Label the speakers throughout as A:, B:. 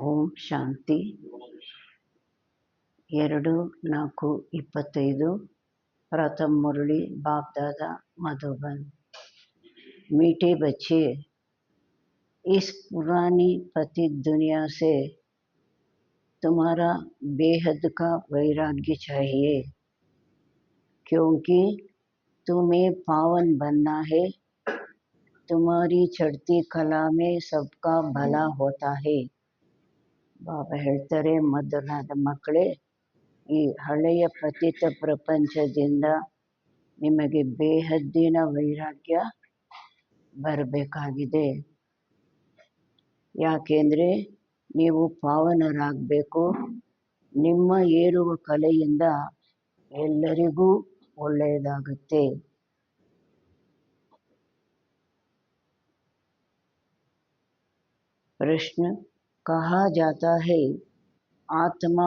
A: ಓಂ ಶಾಂತಿ 2-4-25 प्रथम मुरली बाप दादा मधुबन। मीठे बच्चे, इस पुरानी पतित दुनिया से तुम्हारा बेहद का वैराग्य चाहिए, क्योंकि तुम्हें पावन बनना है। तुम्हारी चढ़ती कला में सबका भला होता है। ಬಾಬಾ ಹೇಳ್ತಾರೆ, ಮೊದಲಾದ ಮಕ್ಕಳೇ, ಈ ಹಳೆಯ ಪತಿತ ಪ್ರಪಂಚದಿಂದ ನಿಮಗೆ ಬೇಹದ್ದಿನ ವೈರಾಗ್ಯ ಬರಬೇಕಾಗಿದೆ. ಯಾಕೆಂದರೆ ನೀವು ಪಾವನರಾಗಬೇಕು. ನಿಮ್ಮ ಏರುವ ಕಲೆಯಿಂದ ಎಲ್ಲರಿಗೂ ಒಳ್ಳೆಯದಾಗುತ್ತೆ. प्रश्न, कहा जाता है आत्मा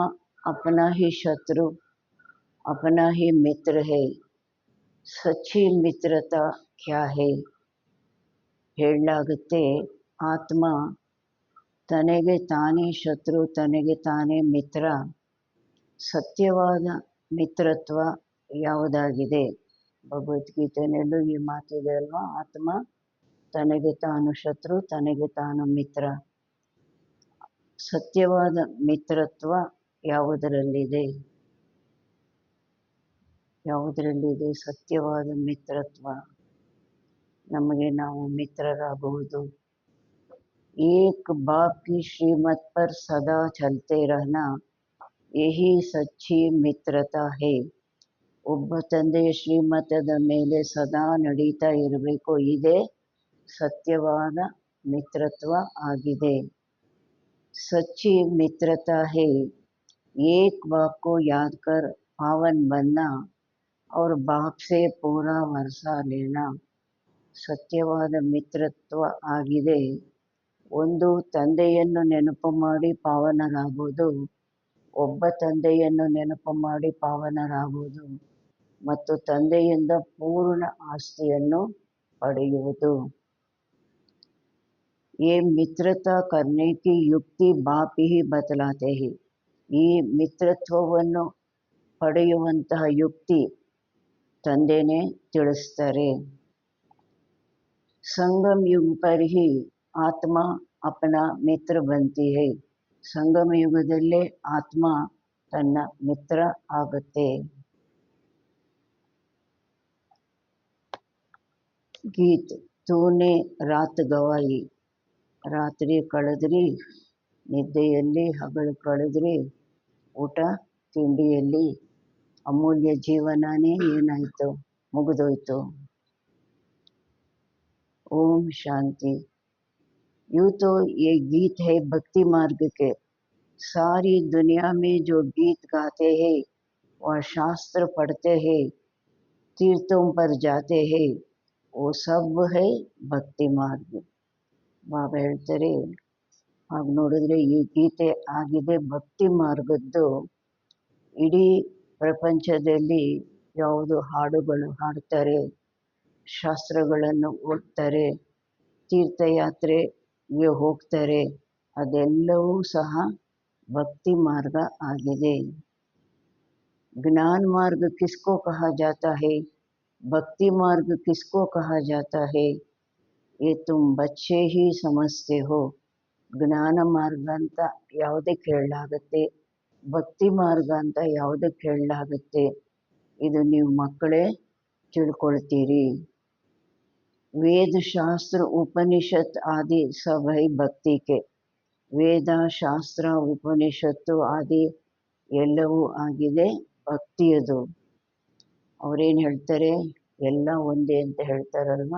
A: अपना ही शत्रु अपना ही मित्र है। सच्ची मित्रता क्या है? ಹೇಳಲಾಗುತ್ತೆ, ಆತ್ಮ ತನಗೆ ತಾನೇ ಶತ್ರು, ತನಗೆ ತಾನೇ ಮಿತ್ರ. ಸತ್ಯವಾದ ಮಿತ್ರತ್ವ ಯಾವುದಾಗಿದೆ? ಭಗವದ್ಗೀತೆಯಲ್ಲೂ ಈ ಮಾತಿದೆ ಅಲ್ವಾ, ಆತ್ಮ ತನಗೆ ತಾನು ಶತ್ರು, ತನಗೆ ತಾನು ಮಿತ್ರ. ಸತ್ಯವಾದ ಮಿತ್ರತ್ವ ಯಾವುದರಲ್ಲಿದೆ? ಯಾವುದರಲ್ಲಿದೆ ಸತ್ಯವಾದ ಮಿತ್ರತ್ವ? ನಮಗೆ ನಾವು ಮಿತ್ರರಾಗುವುದು. एक बाप की श्रीमत पर सदा चलते रहना, यही सच्ची ಮಿತ್ರತಾ है. ಒಬ್ಬ ತಂದೆಯ ಶ್ರೀಮತದ ಮೇಲೆ ಸದಾ ನಡೀತಾ ಇರಬೇಕು, ಇದೇ ಸತ್ಯವಾದ ಮಿತ್ರತ್ವ ಆಗಿದೆ. सच्ची मित्रता है एक बाप को याद कर पावन बनना और बाप से पूरा वर्षा लेना. ಸತ್ಯವಾದ ಮಿತ್ರತ್ವ ಆಗಿದೆ ಒಂದು ತಂದೆಯನ್ನು ನೆನಪು ಮಾಡಿ ಪಾವನರಾಗುವುದು, ಒಬ್ಬ ತಂದೆಯನ್ನು ನೆನಪು ಮಾಡಿ ಪಾವನರಾಗುವುದು ಮತ್ತು ತಂದೆಯಿಂದ ಪೂರ್ಣ ಆಸ್ತಿಯನ್ನು ಪಡೆಯುವುದು. ये मित्रता करने की युक्ति बाप ही बतलाते हैं. ಈ ಮಿತ್ರತ್ವವನ್ನು ಪಡೆಯುವಂತಹ ಯುಕ್ತಿ ತಂದೆನೇ ತಿಳಿಸ್ತಾರೆ. संगम युग पर ही आत्मा अपना मित्र बनती है. ಸಂಗಮ ಯುಗದಲ್ಲೇ ಆತ್ಮ ತನ್ನ ಮಿತ್ರ ಆಗುತ್ತೆ. ಗೀತ್, ತೂನೆ ರಾತ್ ಗವಾಯಿ. ರಾತ್ರಿ ಕಳೆದ್ರಿ, ನಿದ್ದೆಯಲ್ಲಿ ಹಗಲು ಕಳೆದ್ರಿ, ಊಟ ತಿಂಡಿಯಲ್ಲಿ ಅಮೂಲ್ಯ ಜೀವನನೇ ಏನಾಯಿತು, ಮುಗಿದೋಯ್ತು. ओम शांति। यूँ तो ये गीत है भक्ति मार्ग के। सारी दुनिया में जो गीत गाते हैं, वह शास्त्र पढ़ते हैं, तीर्थों पर जाते हैं, वो सब है ಭಕ್ತಿ ಮಾರ್ಗ. ಬಾಬಾ ಹೇಳ್ತಾರೆ, ಹಾಗೆ ನೋಡಿದ್ರೆ ಈ ಗೀತೆ ಆಗಿದೆ ಭಕ್ತಿ ಮಾರ್ಗದ್ದು. ಇಡೀ ಪ್ರಪಂಚದಲ್ಲಿ ಯಾವುದು ಹಾಡುಗಳು ಹಾಡ್ತಾರೆ, ಶಾಸ್ತ್ರಗಳನ್ನು ಓದ್ತಾರೆ, ತೀರ್ಥಯಾತ್ರೆಗೆ ಹೋಗ್ತಾರೆ, ಅದೆಲ್ಲವೂ ಸಹ ಭಕ್ತಿ ಮಾರ್ಗ ಆಗಿದೆ. ज्ञान मार्ग किसको कहा जाता है, भक्ति मार्ग किसको कहा जाता है, ये तुम बच्चे ही समझते हो. ಜ್ಞಾನ ಮಾರ್ಗ ಅಂತ ಯಾವುದಕ್ಕೆ ಹೇಳಲಾಗುತ್ತೆ, ಭಕ್ತಿ ಮಾರ್ಗ ಅಂತ ಯಾವುದಕ್ಕೆ ಹೇಳಲಾಗುತ್ತೆ, ಇದು ನೀವು ಮಕ್ಕಳೇ ತಿಳ್ಕೊಳ್ತೀರಿ. ವೇದ ಶಾಸ್ತ್ರ ಉಪನಿಷತ್ ಆದಿ सब है ಭಕ್ತಿ के. ವೇದ ಶಾಸ್ತ್ರ ಉಪನಿಷತ್ತು ಆದಿ ಎಲ್ಲವೂ ಆಗಿದೆ ಭಕ್ತಿಯದು. ಅವರೇನು ಹೇಳ್ತಾರೆ, ಎಲ್ಲ ಒಂದೇ ಅಂತ ಹೇಳ್ತಾರಲ್ವ.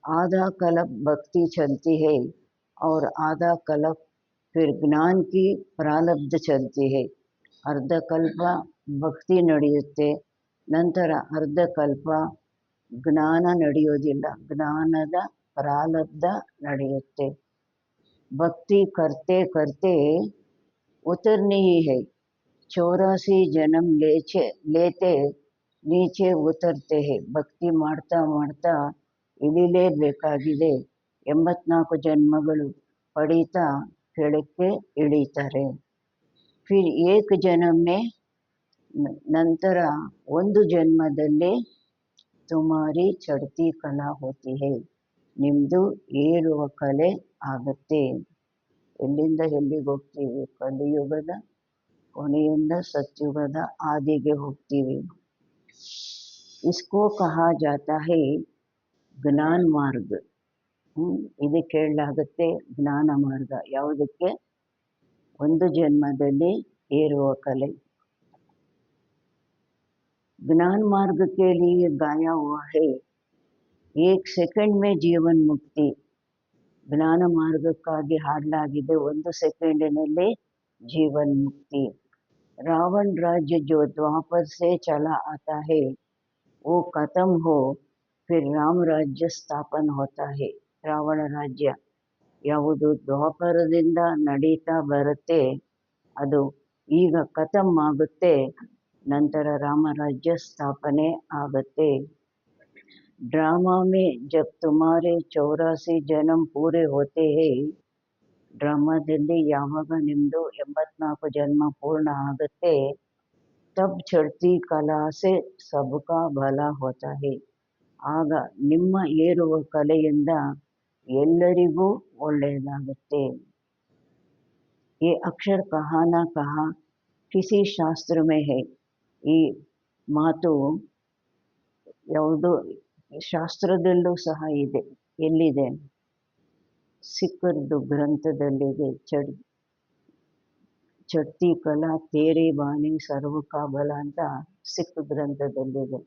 A: आधा कल्प भक्ति चलती है और आधा कल्प फिर ज्ञान की प्रारब्ध चलती है. ಅರ್ಧ ಕಲ್ಪ ಭಕ್ತಿ ನಡೆಯುತ್ತೆ, ನಂತರ ಅರ್ಧ ಕಲ್ಪ ಜ್ಞಾನ ನಡೆಯೋದಿಲ್ಲ, ಜ್ಞಾನದ ಪ್ರಾರಬ್ಧ ನಡೆಯುತ್ತೆ. भक्ति करते करते उतरनी ही है. 84 जन्म लेते नीचे उतरते हैं. ಭಕ್ತಿ ಮಾಡ್ತಾ ಮಾಡ್ತಾ ಇಳಿಲೇಬೇಕಾಗಿದೆ. 84 ಜನ್ಮಗಳು ಪಡೀತಾ ಕೆಳಕ್ಕೆ ಇಳೀತಾರೆ. ಫಿರ್ ಏಕ ಜನ್ಮೆ ನಂತರ ಒಂದು ಜನ್ಮದಲ್ಲಿ ತುಮಾರಿ ಚಡ್ತಿ ಕಲಾ ಹೋತಿ ಹೈ, ನಿಮ್ಮದು ಏರುವ ಕಲೆ ಆಗುತ್ತೆ. ಎಲ್ಲಿಂದ ಎಲ್ಲಿಗೆ ಹೋಗ್ತೀವಿ? ಕಲಿಯುಗದ ಕೊನೆಯಿಂದ ಸತ್ಯುಗದ ಆದಿಗೆ ಹೋಗ್ತೀವಿ. ಇಸ್ಕೋ ಕಹಾ ಜಾತಾ ಹೈ ಜ್ಞಾನ ಮಾರ್ಗ. ಇದಕ್ಕೆ ಹೇಳಲಾಗುತ್ತೆ ಜ್ಞಾನ ಮಾರ್ಗ. ಯಾವುದಕ್ಕೆ? ಒಂದು ಜನ್ಮದಲ್ಲಿ ಏರುವ ಕಲೆ. ज्ञान मार्ग के लिए गाया हुआ है 1 ಸೆಕೆಂಡ್ में ಜೀವನ್ ಮುಕ್ತಿ. ಜ್ಞಾನ ಮಾರ್ಗಕ್ಕಾಗಿ ಹಾಡಲಾಗಿದೆ 1 ಸೆಕೆಂಡಿನಲ್ಲಿ ಜೀವನ್ ಮುಕ್ತಿ. रावण राज्य जो द्वापर से चला आता है वो खत्म हो फिर राम राज्य स्थापन होता है. ರಾವಣ ರಾಜ್ಯ ಯಾವುದು ದ್ವಾಪರದಿಂದ ನಡೀತಾ ಬರುತ್ತೆ ಅದು ಈಗ ಖತಮ್ ಆಗುತ್ತೆ, ನಂತರ ರಾಮರಾಜ್ಯ ಸ್ಥಾಪನೆ ಆಗುತ್ತೆ. ड्रामा में जब तुम्हारे 84 जन्म पूरे होते हैं, ಡ್ರಾಮಾದಲ್ಲಿ ಯಾವಾಗ ನಿಮ್ಮದು 84 ಜನ್ಮ ಪೂರ್ಣ ಆಗುತ್ತೆ, ತಬ್ ಚಡ್ತಿ ಕಲಾ ಸೆ ಸಬ್ಕಾ ಭಲಾ ಹೋತಾ ಹೈ, ಆಗ ನಿಮ್ಮ ಏರುವ ಕಲೆಯಿಂದ ಎಲ್ಲರಿಗೂ ಒಳ್ಳೆಯದಾಗುತ್ತೆ. ಈ ಅಕ್ಷರ ಕಹಾನ ಕಹಾ ಕಿಸಿ ಶಾಸ್ತ್ರ ಮೇ ಹೈ. ಈ ಮಾತು ಯಾವುದು ಶಾಸ್ತ್ರದಲ್ಲೂ ಸಹ ಇದೆ. ಎಲ್ಲಿದೆ? ಸಿಖ್ಖರದು ಗ್ರಂಥದಲ್ಲಿದೆ. ಚಡ್ತಿ ಕಲಾ ತೇರೆ ಬಾನಿ ಸರ್ವ ಕಾ ಬಲ ಅಂತ ಸಿಖ್ ಗ್ರಂಥದಲ್ಲಿದೆ.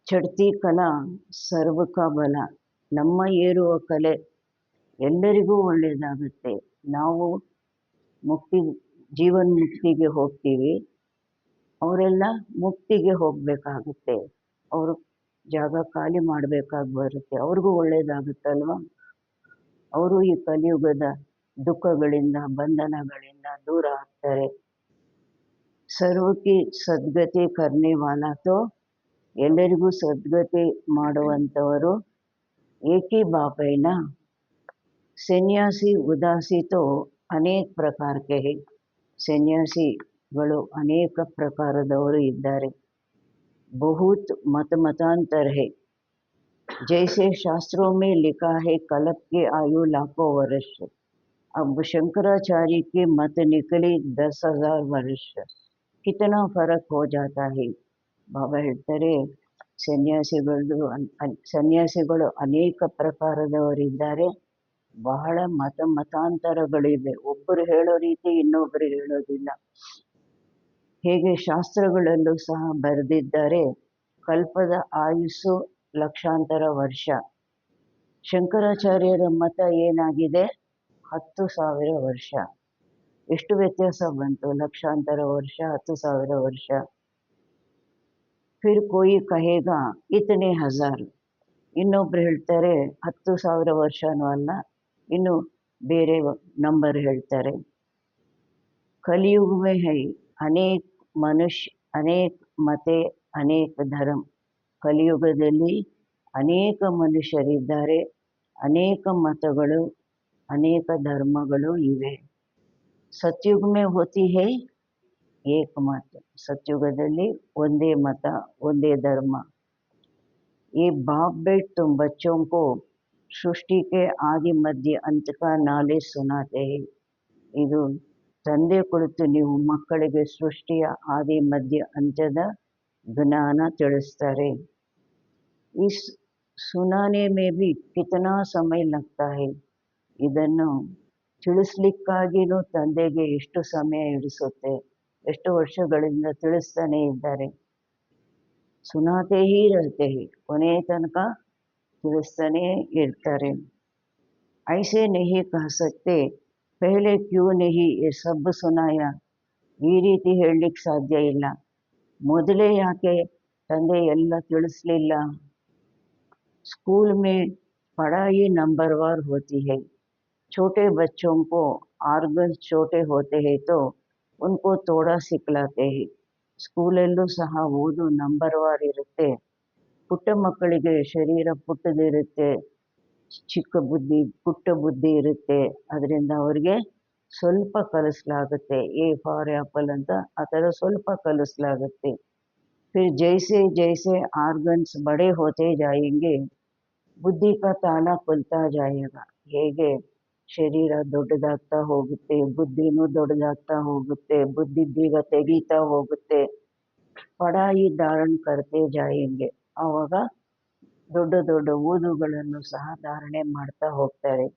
A: ಚಡ್ತಿ ಕಲಾ ಸರ್ವ ಕಾ ಬಲ, ನಮ್ಮ ಏರುವ ಕಲೆ ಎಲ್ಲರಿಗೂ ಒಳ್ಳೆಯದಾಗುತ್ತೆ. ನಾವು ಜೀವನ್ ಮುಕ್ತಿಗೆ ಹೋಗ್ತೀವಿ, ಅವರೆಲ್ಲ ಮುಕ್ತಿಗೆ ಹೋಗಬೇಕಾಗುತ್ತೆ. ಅವರು ಜಾಗ ಖಾಲಿ ಮಾಡಬೇಕಾಗಿ ಬರುತ್ತೆ, ಅವ್ರಿಗೂ ಒಳ್ಳೆಯದಾಗುತ್ತಲ್ವ. ಅವರು ಈ ಕಲಿಯುಗದ ದುಃಖಗಳಿಂದ ಬಂಧನಗಳಿಂದ ದೂರ ಆಗ್ತಾರೆ. ಸರ್ವಕ್ಕೆ ಸದ್ಗತಿ ಕರ್ನೆ ವಾಲಾ ತೋ, ಎಲ್ಲರಿಗೂ ಸದ್ಗತಿ ಮಾಡುವಂಥವರು ಏಕಿ ಬಾಪೈನ. ಸನ್ಯಾಸಿ ಉದಾಸಿ ತೋ ಅನೇಕ ಪ್ರಕಾರಕ್ಕೆ ಹೈ. ಸನ್ಯಾಸಿಗಳು ಅನೇಕ ಪ್ರಕಾರದವರು ಇದ್ದಾರೆ. ಬಹುತ್ ಮತಾಂತರ ಹೈ. जैसे शास्त्रों में लिखा है कल्प की आयु लाखों वर्ष, अब शंकराचार्य की मत निकली 10,000 वर्ष. कितना फर्क हो जाता है. ಬಾಬಾ ಹೇಳ್ತಾರೆ ಸನ್ಯಾಸಿಗಳು ಅನೇಕ ಪ್ರಕಾರದವರಿದ್ದಾರೆ, ಬಹಳ ಮತಾಂತರಗಳಿವೆ. ಒಬ್ಬರು ಹೇಳೋ ರೀತಿ ಇನ್ನೊಬ್ಬರು ಹೇಳೋದಿಲ್ಲ. ಹೇಗೆ ಶಾಸ್ತ್ರಗಳಲ್ಲೂ ಸಹ ಬರೆದಿದ್ದಾರೆ ಕಲ್ಪದ ಆಯುಸ್ಸು ಲಕ್ಷಾಂತರ ವರ್ಷ. ಶಂಕರಾಚಾರ್ಯರ ಮತ ಏನಾಗಿದೆ? 10,000 ವರ್ಷ. ಎಷ್ಟು ವ್ಯತ್ಯಾಸ ಬಂತು? ಲಕ್ಷಾಂತರ ವರ್ಷ, 10,000 ವರ್ಷ. ಫಿರ್ ಕೋಯಿ ಕಹೇಗಾ ಇತನೆ ಹಜಾರ್. ಇನ್ನೊಬ್ರು ಹೇಳ್ತಾರೆ 10,000 ವರ್ಷನೂ ಅಲ್ಲ, ಇನ್ನು ಬೇರೆ ನಂಬರ್ ಹೇಳ್ತಾರೆ. ಕಲಿಯುಗ ಮೇ ಹೈ ಅನೇಕ ಮನುಷ್ಯ ಅನೇಕ ಮತೆ ಅನೇಕ ಧರ್ಮ. ಕಲಿಯುಗದಲ್ಲಿ ಅನೇಕ ಮನುಷ್ಯರಿದ್ದಾರೆ, ಅನೇಕ ಮತಗಳು ಅನೇಕ ಧರ್ಮಗಳು ಇವೆ. ಸತ್ಯುಗ ಮೇ ಹೋತಿ ಹೈ ಏಕ ಮತ. ಸತ್ಯುಗದಲ್ಲಿ ಒಂದೇ ಮತ ಒಂದೇ ಧರ್ಮ. ಈ ಬಾಪ್ ಬೇಟ್ ತುಮ್ ಬಚ್ಚೋಂ ಕೋ ಸೃಷ್ಟಿ ಕೆ ಆದಿ ಮಧ್ಯ ಅಂತ ಕಾ ನಾಲೆಜ್ ಸುನಾತೆ ಹೈ. ಇದು ತಂದೆ ಕುಳಿತು ನೀವು ಮಕ್ಕಳಿಗೆ ಸೃಷ್ಟಿಯ ಆದಿ ಮಧ್ಯ ಅಂತ್ಯದ ಜ್ಞಾನ ತಿಳಿಸ್ತಾರೆ. इस सुनाने में भी कितना समय लगता है. ಇದನ್ನು ತಿಳಿಸ್ಲಿಕ್ಕಾಗಿಯೂ ತಂದೆಗೆ ಎಷ್ಟು ಸಮಯ ಹಿಡಿಸುತ್ತೆ, ಎಷ್ಟು ವರ್ಷಗಳಿಂದ ತಿಳಿಸ್ತಾನೆ ಇದ್ದಾರೆ. ಸುನಾತೆ ಹೀ रहते हैं, ಕೊನೆಯ ತನಕ ತಿಳಿಸ್ತಾನೇ ಇರ್ತಾರೆ. ऐसे नहीं कह सकते पहले क्यों नहीं ये सब सुनाया. ಈ ರೀತಿ ಹೇಳಲಿಕ್ಕೆ ಸಾಧ್ಯ ಇಲ್ಲ, ಮೊದಲೇ ಯಾಕೆ ತಂದೆ ಎಲ್ಲ ತಿಳಿಸ್ಲಿಲ್ಲ. स्कूल में पढ़ाई नंबरवार होती है. छोटे बच्चों को आर्गन्स छोटे होते हैं तो उनको थोड़ा सिखलाते हैं. ಸ್ಕೂಲಲ್ಲೂ ಸಹ ಓದು ನಂಬರ್ವಾರ್ ಇರುತ್ತೆ. ಪುಟ್ಟ ಮಕ್ಕಳಿಗೆ ಶರೀರ ಪುಟ್ಟದಿರುತ್ತೆ, ಚಿಕ್ಕ ಬುದ್ಧಿ ಪುಟ್ಟ ಬುದ್ಧಿ ಇರುತ್ತೆ. ಅದರಿಂದ ಅವ್ರಿಗೆ ಸ್ವಲ್ಪ ಕಲಿಸಲಾಗುತ್ತೆ. ಎ ಫಾರ್ ಆ್ಯಪಲ್ ಅಂತ ಆ ಥರ ಸ್ವಲ್ಪ ಕಲಿಸಲಾಗುತ್ತೆ. फिर जैसे जैसे आर्गन्स बड़े होते जाएंगे ಬುದ್ಧಿ का ताला खुलता जाएगा. ಹೇಗೆ ಶರೀರ ದೊಡ್ಡದಾಗ್ತಾ ಹೋಗುತ್ತೆ, ಬುದ್ಧಿನೂ ದೊಡ್ಡದಾಗ್ತಾ ಹೋಗುತ್ತೆ, ಬುದ್ಧಿ ಬೀಗ ತೆಗೀತಾ ಹೋಗುತ್ತೆ. ಪಡಾಯಿ ಧಾರಣ ಕರ್ತೆ ಜಾಯೆಂಗೆ, ಆವಾಗ ದೊಡ್ಡ ದೊಡ್ಡ ಓದುಗಳನ್ನು ಸಹ ಧಾರಣೆ ಮಾಡ್ತಾ ಹೋಗ್ತಾರೆ.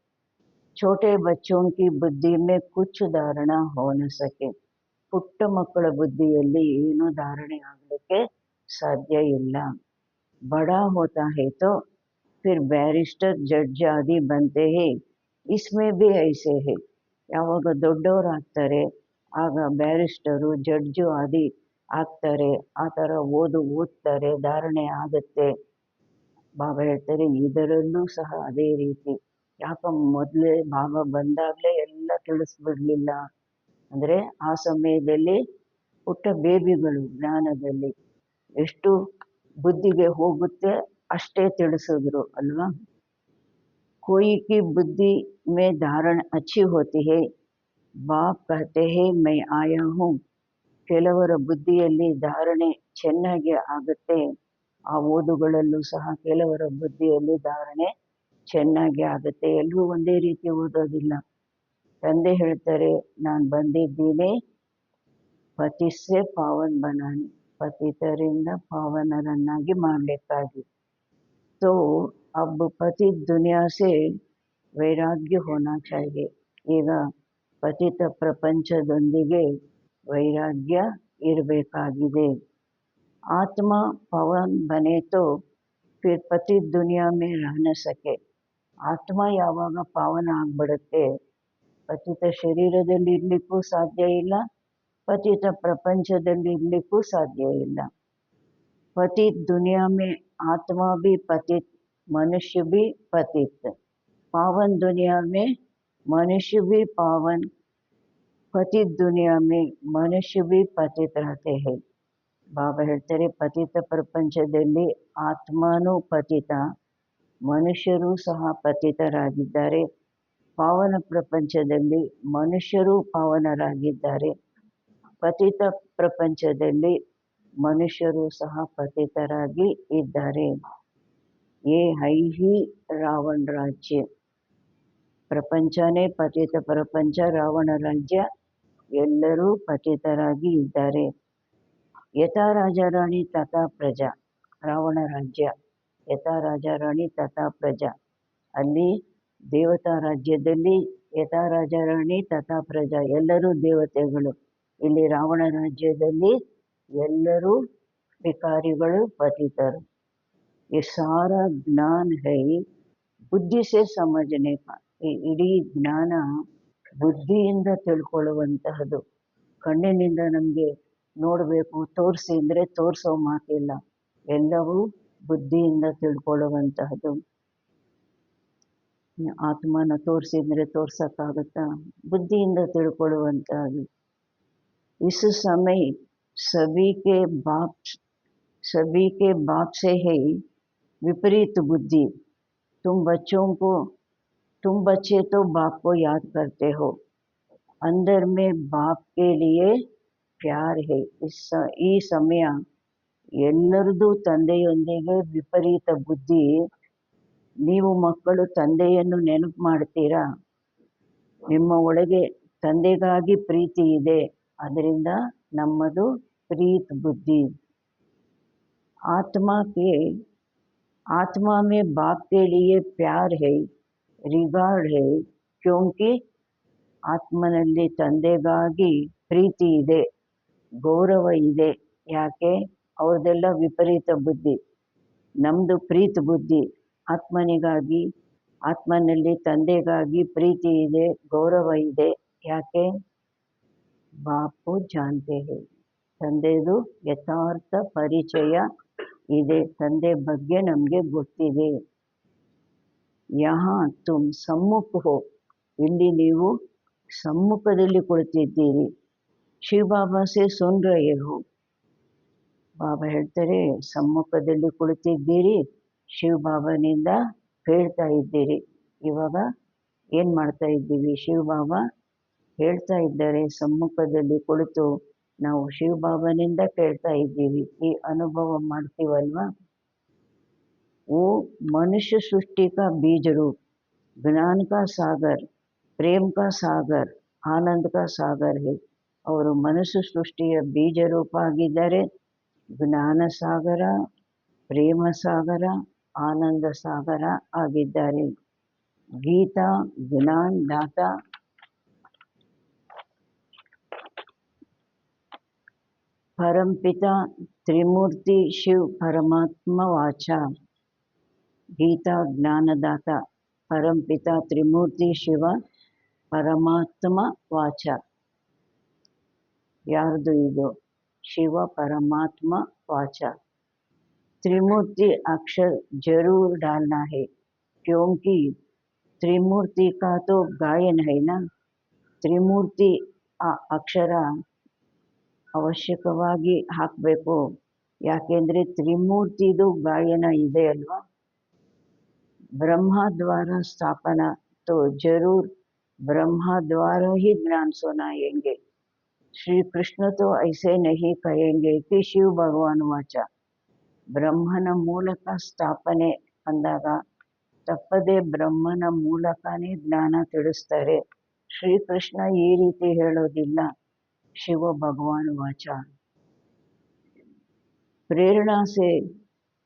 A: छोटे बच्चों की बुद्धि में कुछ धारणा हो न सके. ಪುಟ್ಟ ಮಕ್ಕಳ ಬುದ್ಧಿಯಲ್ಲಿ ಏನು ಧಾರಣೆ ಆಗಲಿಕ್ಕೆ ಸಾಧ್ಯ ಇಲ್ಲ. बड़ा होता है तो फिर बैरिस्टर जज आदि बनते हैं, इसमें भी ऐसे है. ಯಾವಾಗ ದೊಡ್ಡವರಾಗ್ತಾರೆ ಆಗ ಬ್ಯಾರಿಸ್ಟರು ಜಡ್ಜು ಆದಿ ಆಗ್ತಾರೆ. ಆ ಥರ ಓದ್ತಾರೆ, ಧಾರಣೆ ಆಗುತ್ತೆ. ಬಾಬಾ ಹೇಳ್ತಾರೆ ಇದರಲ್ಲೂ ಸಹ ಅದೇ ರೀತಿ. ಯಾಕೆ ಮೊದಲೇ ಬಾಬಾ ಬಂದಾಗಲೇ ಎಲ್ಲ ತಿಳಿಸ್ಬಿಡ್ಲಿಲ್ಲ ಅಂದರೆ ಆ ಸಮಯದಲ್ಲಿ ಪುಟ್ಟ ಬೇಬಿಗಳು ಜ್ಞಾನದಲ್ಲಿ ಎಷ್ಟು ಬುದ್ಧಿಗೆ ಹೋಗುತ್ತೆ ಅಷ್ಟೇ ತಿಳಿಸಿದ್ರು ಅಲ್ವಾ. कोई की बुद्धि में धारण अच्छी होती है, बाप कहते हैं मैं आया हूँ. ಕೆಲವರ ಬುದ್ಧಿಯಲ್ಲಿ ಧಾರಣೆ ಚೆನ್ನಾಗಿ ಆಗುತ್ತೆ. ಆ ಓದುಗಳಲ್ಲೂ ಸಹ ಕೆಲವರ ಬುದ್ಧಿಯಲ್ಲಿ ಧಾರಣೆ ಚೆನ್ನಾಗಿ ಆಗುತ್ತೆ. ಎಲ್ಲರೂ ಒಂದೇ ರೀತಿ ಓದೋದಿಲ್ಲ. ತಂದೆ ಹೇಳ್ತಾರೆ ನಾನು ಬಂದಿದ್ದೀನಿ ಪತಿಸ್ಸೆ ಪಾವನ್ ಬನಾನೆ, ಪತಿತರಿಂದ ಪಾವನರನ್ನಾಗಿ ಮಾಡಲಿಕ್ಕಾಗಿ. तो अब पति दुनिया से ವೈರಾಗ್ಯ ಹೋನಾ ಚಾಹಿಯೆ. ಈಗ ಪತಿತ ಪ್ರಪಂಚದೊಂದಿಗೆ ವೈರಾಗ್ಯ ಇರಬೇಕಾಗಿದೆ. ಆತ್ಮ ಪವನ್ ಬನೆ ತೋ ಫಿರ್ ಪತಿ ದುನಿಯಾ ಮೇ ರಹ ನ ಸಕೆ. ಆತ್ಮ ಯಾವಾಗ ಪಾವನ ಆಗ್ಬಿಡುತ್ತೆ ಪತಿತ ಶರೀರದಲ್ಲಿ ಇರಲಿಕ್ಕೂ ಸಾಧ್ಯ ಇಲ್ಲ, ಪತಿತ ಪ್ರಪಂಚದಲ್ಲಿ ಇರಲಿಕ್ಕೂ ಸಾಧ್ಯ ಇಲ್ಲ. पतित दुनिया में आत्मा भी पतित, मनुष्य भी पतित. पावन दुनिया में मनुष्य भी पावन, पतित दुनिया में मनुष्य भी पतित रहते हैं. ಬಾಬಾ ಹೇಳ್ತಾರೆ ಪತಿತ ಪ್ರಪಂಚದಲ್ಲಿ ಆತ್ಮನೂ ಪತಿತ, ಮನುಷ್ಯರೂ ಸಹ ಪತಿತರಾಗಿದ್ದಾರೆ. ಪಾವನ ಪ್ರಪಂಚದಲ್ಲಿ ಮನುಷ್ಯರೂ ಪಾವನರಾಗಿದ್ದಾರೆ. ಪತಿತ ಪ್ರಪಂಚದಲ್ಲಿ ಮನುಷ್ಯರು ಸಹ ಪತಿತರಾಗಿ ಇದ್ದಾರೆ. ಏ ಹೈ ಹಿ ರಾವಣ ರಾಜ್ಯ, ಪ್ರಪಂಚನೇ ಪತಿತ ಪ್ರಪಂಚ, ರಾವಣ ರಾಜ್ಯ, ಎಲ್ಲರೂ ಪತಿತರಾಗಿ ಇದ್ದಾರೆ. ಯಥಾ ರಾಜ ರಾಣಿ ತಥಾ ಪ್ರಜಾ, ರಾವಣ ರಾಜ್ಯ ಯಥಾ ರಾಜ ರಾಣಿ ತಥಾ ಪ್ರಜಾ, ಅಲ್ಲಿ ದೇವತಾ ರಾಜ್ಯದಲ್ಲಿ ಯಥಾ ರಾಜ ರಾಣಿ ತಥಾ ಪ್ರಜಾ ಎಲ್ಲರೂ ದೇವತೆಗಳು. ಇಲ್ಲಿ ರಾವಣ ರಾಜ್ಯದಲ್ಲಿ ಎಲ್ಲರೂ ಭಿಕಾರಿಗಳು, ಪತಿತರು. ये सारा ज्ञान है ಬುದ್ಧಿ ಸೇ ಸಮಜನೆ ಕಾ. ಈ ಇಡೀ ಜ್ಞಾನ ಬುದ್ಧಿಯಿಂದ ತಿಳ್ಕೊಳ್ಳುವಂತಹದ್ದು. ಕಣ್ಣಿನಿಂದ ನಮಗೆ ನೋಡಬೇಕು ತೋರಿಸಿ ಅಂದರೆ ತೋರಿಸೋ ಮಾತಿಲ್ಲ, ಎಲ್ಲವೂ ಬುದ್ಧಿಯಿಂದ ತಿಳ್ಕೊಳ್ಳುವಂತಹದ್ದು. ಆತ್ಮನ ತೋರಿಸಿದ್ರೆ ತೋರ್ಸೋಕ್ಕಾಗುತ್ತಾ? ಬುದ್ಧಿಯಿಂದ ತಿಳ್ಕೊಳ್ಳುವಂತಹದ್ದು. इस समय सभी के बाप से है विपरीत बुद्धि. तुम बच्चे तो बाप को याद करते हो, अंदर में बाप के लिए प्यार है. ಈ ಸಮಯ ಎಲ್ಲರದು ತಂದೆಯೊಂದಿಗೆ ವಿಪರೀತ ಬುದ್ಧಿ. ನೀವು ಮಕ್ಕಳು ತಂದೆಯನ್ನು ನೆನಪು ಮಾಡ್ತೀರಾ, ನಿಮ್ಮ ಒಳಗೆ ತಂದೆಗಾಗಿ ಪ್ರೀತಿ ಇದೆ, ಅದರಿಂದ ನಮ್ಮದು प्रीत बुद्धि. आत्मा में बाप के लिए प्यार है, रिगार्ड है, क्योंकि ಆತ್ಮನಲ್ಲಿ ತಂದೆಗಾಗಿ ಪ್ರೀತಿ ಇದೆ, ಗೌರವ ಇದೆ. ಯಾಕೆ? ಅವ್ರದ್ದೆಲ್ಲ ವಿಪರೀತ ಬುದ್ಧಿ, ನಮ್ಮದು ಪ್ರೀತ ಬುದ್ಧಿ. ಆತ್ಮನಿಗಾಗಿ, ಆತ್ಮನಲ್ಲಿ ತಂದೆಗಾಗಿ ಪ್ರೀತಿ ಇದೆ, ಗೌರವ ಇದೆ. ಯಾಕೆ? ಬಾಪು ಜಾನ್ತೆ ಹೇ, ತಂದೆದು ಯಥಾರ್ಥ ಪರಿಚಯ ಇದೆ, ತಂದೆ ಬಗ್ಗೆ ನಮಗೆ ಗೊತ್ತಿದೆ. ಯಹಾ ತುಮ್ ಸಮ್ಮುಖ ಹೋ, ಇಲ್ಲಿ ನೀವು ಸಮ್ಮುಖದಲ್ಲಿ ಕುಳಿತಿದ್ದೀರಿ. ಶಿವಬಾಬಾ ಸೆ ಸುನ್ ರಹೆ ಹೋ, ಬಾಬಾ ಹೇಳ್ತಾರೆ, ಸಮ್ಮುಖದಲ್ಲಿ ಕುಳಿತಿದ್ದೀರಿ, ಶಿವಬಾಬನಿಂದ ಕೇಳ್ತಾ ಇದ್ದೀರಿ. ಇವಾಗ ಏನು ಮಾಡ್ತಾ ಇದ್ದೀವಿ? ಶಿವಬಾಬಾ ಹೇಳ್ತಾ ಇದ್ದಾರೆ, ಸಮ್ಮುಖದಲ್ಲಿ ಕುಳಿತು ನಾವು ಶಿವಬಾಬನಿಂದ ಕೇಳ್ತಾ ಇದ್ದೀವಿ. ಈ ಅನುಭವ ಮಾಡ್ತೀವಲ್ವಾ? वो मनुष्य सृष्टि का बीज रूप, ज्ञान का सागर, प्रेम का सागर, आनंद का सागर है. ಅವರು ಮನುಷ್ಯ ಸೃಷ್ಟಿಯ ಬೀಜ ರೂಪ ಆಗಿದ್ದಾರೆ. ಜ್ಞಾನ ಸಾಗರ, ಪ್ರೇಮ ಸಾಗರ, ಆನಂದ ಸಾಗರ ಆಗಿದ್ದಾರೆ. ಗೀತಾ ಜ್ಞಾನ ದಾತ, परमपिता त्रिमूर्ति शिव परमात्मा वाचा. गीता ज्ञानदाता परमपिता त्रिमूर्ति शिव परमात्मा वाचा. यारदु इदु? शिव परमात्मा वाचा. त्रिमूर्ति अक्षर जरूर डालना है, क्योंकि त्रिमूर्ति का तो गायन है ना. त्रिमूर्ति अक्षर ಅವಶ್ಯಕವಾಗಿ ಹಾಕಬೇಕು. ಯಾಕೆಂದರೆ ತ್ರಿಮೂರ್ತಿದು ಗಾಯನ ಇದೆ ಅಲ್ವಾ. ब्रह्मा द्वारा स्थापना, तो जरूर ब्रह्मा द्वारा ही ज्ञान सुनाएंगे. श्री कृष्ण तो ऐसे नहीं कहेंगे कि शिव भगवान वाचा. ಬ್ರಹ್ಮನ ಮೂಲಕ ಸ್ಥಾಪನೆ ಅಂದಾಗ ತಪ್ಪದೆ ಬ್ರಹ್ಮನ ಮೂಲಕನೇ ಜ್ಞಾನ ತಿಳಿಸ್ತಾರೆ. ಶ್ರೀಕೃಷ್ಣ ಈ ರೀತಿ ಹೇಳೋದಿಲ್ಲ, शिव भगवान वाचा. प्रेरणा से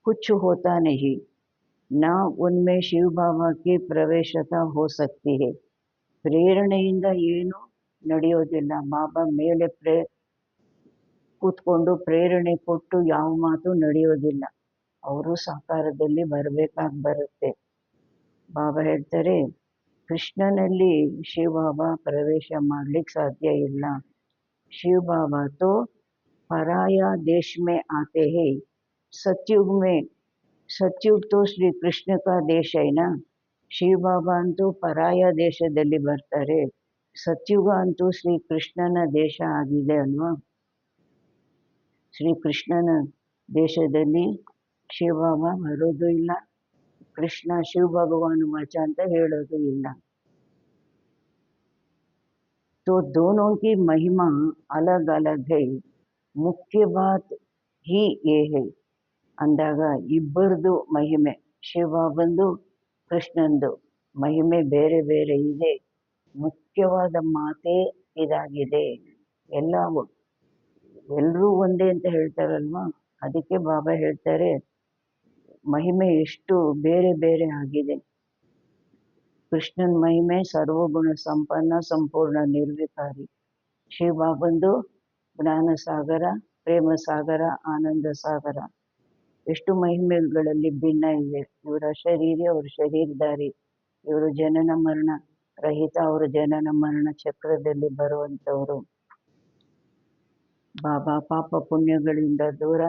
A: कुछ होता नहीं, ना उनमें शिव बाबा की प्रवेशता हो सकती है. ಪ್ರೇರಣೆಯಿಂದ ಏನು ನಡೆಯೋದಿಲ್ಲ. ಬಾಬಾ ಮೇಲೆ ಕೂತ್ಕೊಂಡು ಪ್ರೇರಣೆ ಕೊಟ್ಟು ಯಾವ ಮಾತು ನಡೆಯೋದಿಲ್ಲ. ಅವರು ಸಾಕಾರದಲ್ಲಿ ಬರಬೇಕಾಗಿ ಬರುತ್ತೆ. ಬಾಬಾ ಹೇಳ್ತಾರೆ, ಕೃಷ್ಣನಲ್ಲಿ ಶಿವಬಾಬಾ ಪ್ರವೇಶ ಮಾಡಲಿಕ್ಕೆ ಸಾಧ್ಯ ಇಲ್ಲ. शिव बाबा तो पराया देश में आते हैं. सतयुग तो श्री कृष्ण का देश है ना. शिव बाबा ಅಂತೂ ಪರಾಯ ದೇಶದಲ್ಲಿ ಬರ್ತಾರೆ. ಸತ್ಯುಗ ಅಂತೂ ಶ್ರೀ ಕೃಷ್ಣನ ದೇಶ ಆಗಿದೆ ಅಲ್ವಾ. ಶ್ರೀ ಕೃಷ್ಣನ ದೇಶದಲ್ಲಿ ಶಿವಬಾಬಾ ಬರೋದು ಇಲ್ಲ, ಕೃಷ್ಣ ಶಿವ ಭಗವಾನ್ ವಾಚ ಅಂತ ಹೇಳೋದು ಇಲ್ಲ. तो दोनों की महिमा अलग अलग है, मुख्य बात ही ये है. ಅಂದಾಗ ಇಬ್ಬರದು ಮಹಿಮೆ, ಶಿವಬಾಬಂದು ಕೃಷ್ಣಂದು ಮಹಿಮೆ ಬೇರೆ ಬೇರೆ ಇದೆ. ಮುಖ್ಯವಾದ ಮಾತೇ ಇದಾಗಿದೆ. ಎಲ್ಲರೂ ಒಂದೇ ಅಂತ ಹೇಳ್ತಾರಲ್ವಾ, ಅದಕ್ಕೆ ಬಾಬಾ ಹೇಳ್ತಾರೆ ಮಹಿಮೆ ಎಷ್ಟು ಬೇರೆ ಬೇರೆ ಆಗಿದೆ. ಕೃಷ್ಣನ ಮಹಿಮೆ ಸರ್ವಗುಣ ಸಂಪನ್ನ, ಸಂಪೂರ್ಣ ನಿರ್ವಿಕಾರಿ. ಶಿವಬಾಬಂದು ಜ್ಞಾನ ಸಾಗರ, ಪ್ರೇಮ ಸಾಗರ, ಆನಂದ ಸಾಗರ. ಎಷ್ಟು ಮಹಿಮೆಗಳಲ್ಲಿ ಭಿನ್ನ ಇದೆ. ಇವರ ಶರೀರಿ, ಅವರು ಶರೀರಧಾರಿ. ಇವರು ಜನನ ಮರಣ ರಹಿತ, ಅವರು ಜನನ ಮರಣ ಚಕ್ರದಲ್ಲಿ ಬರುವಂಥವರು. ಬಾಬಾ ಪಾಪ ಪುಣ್ಯಗಳಿಂದ ದೂರ,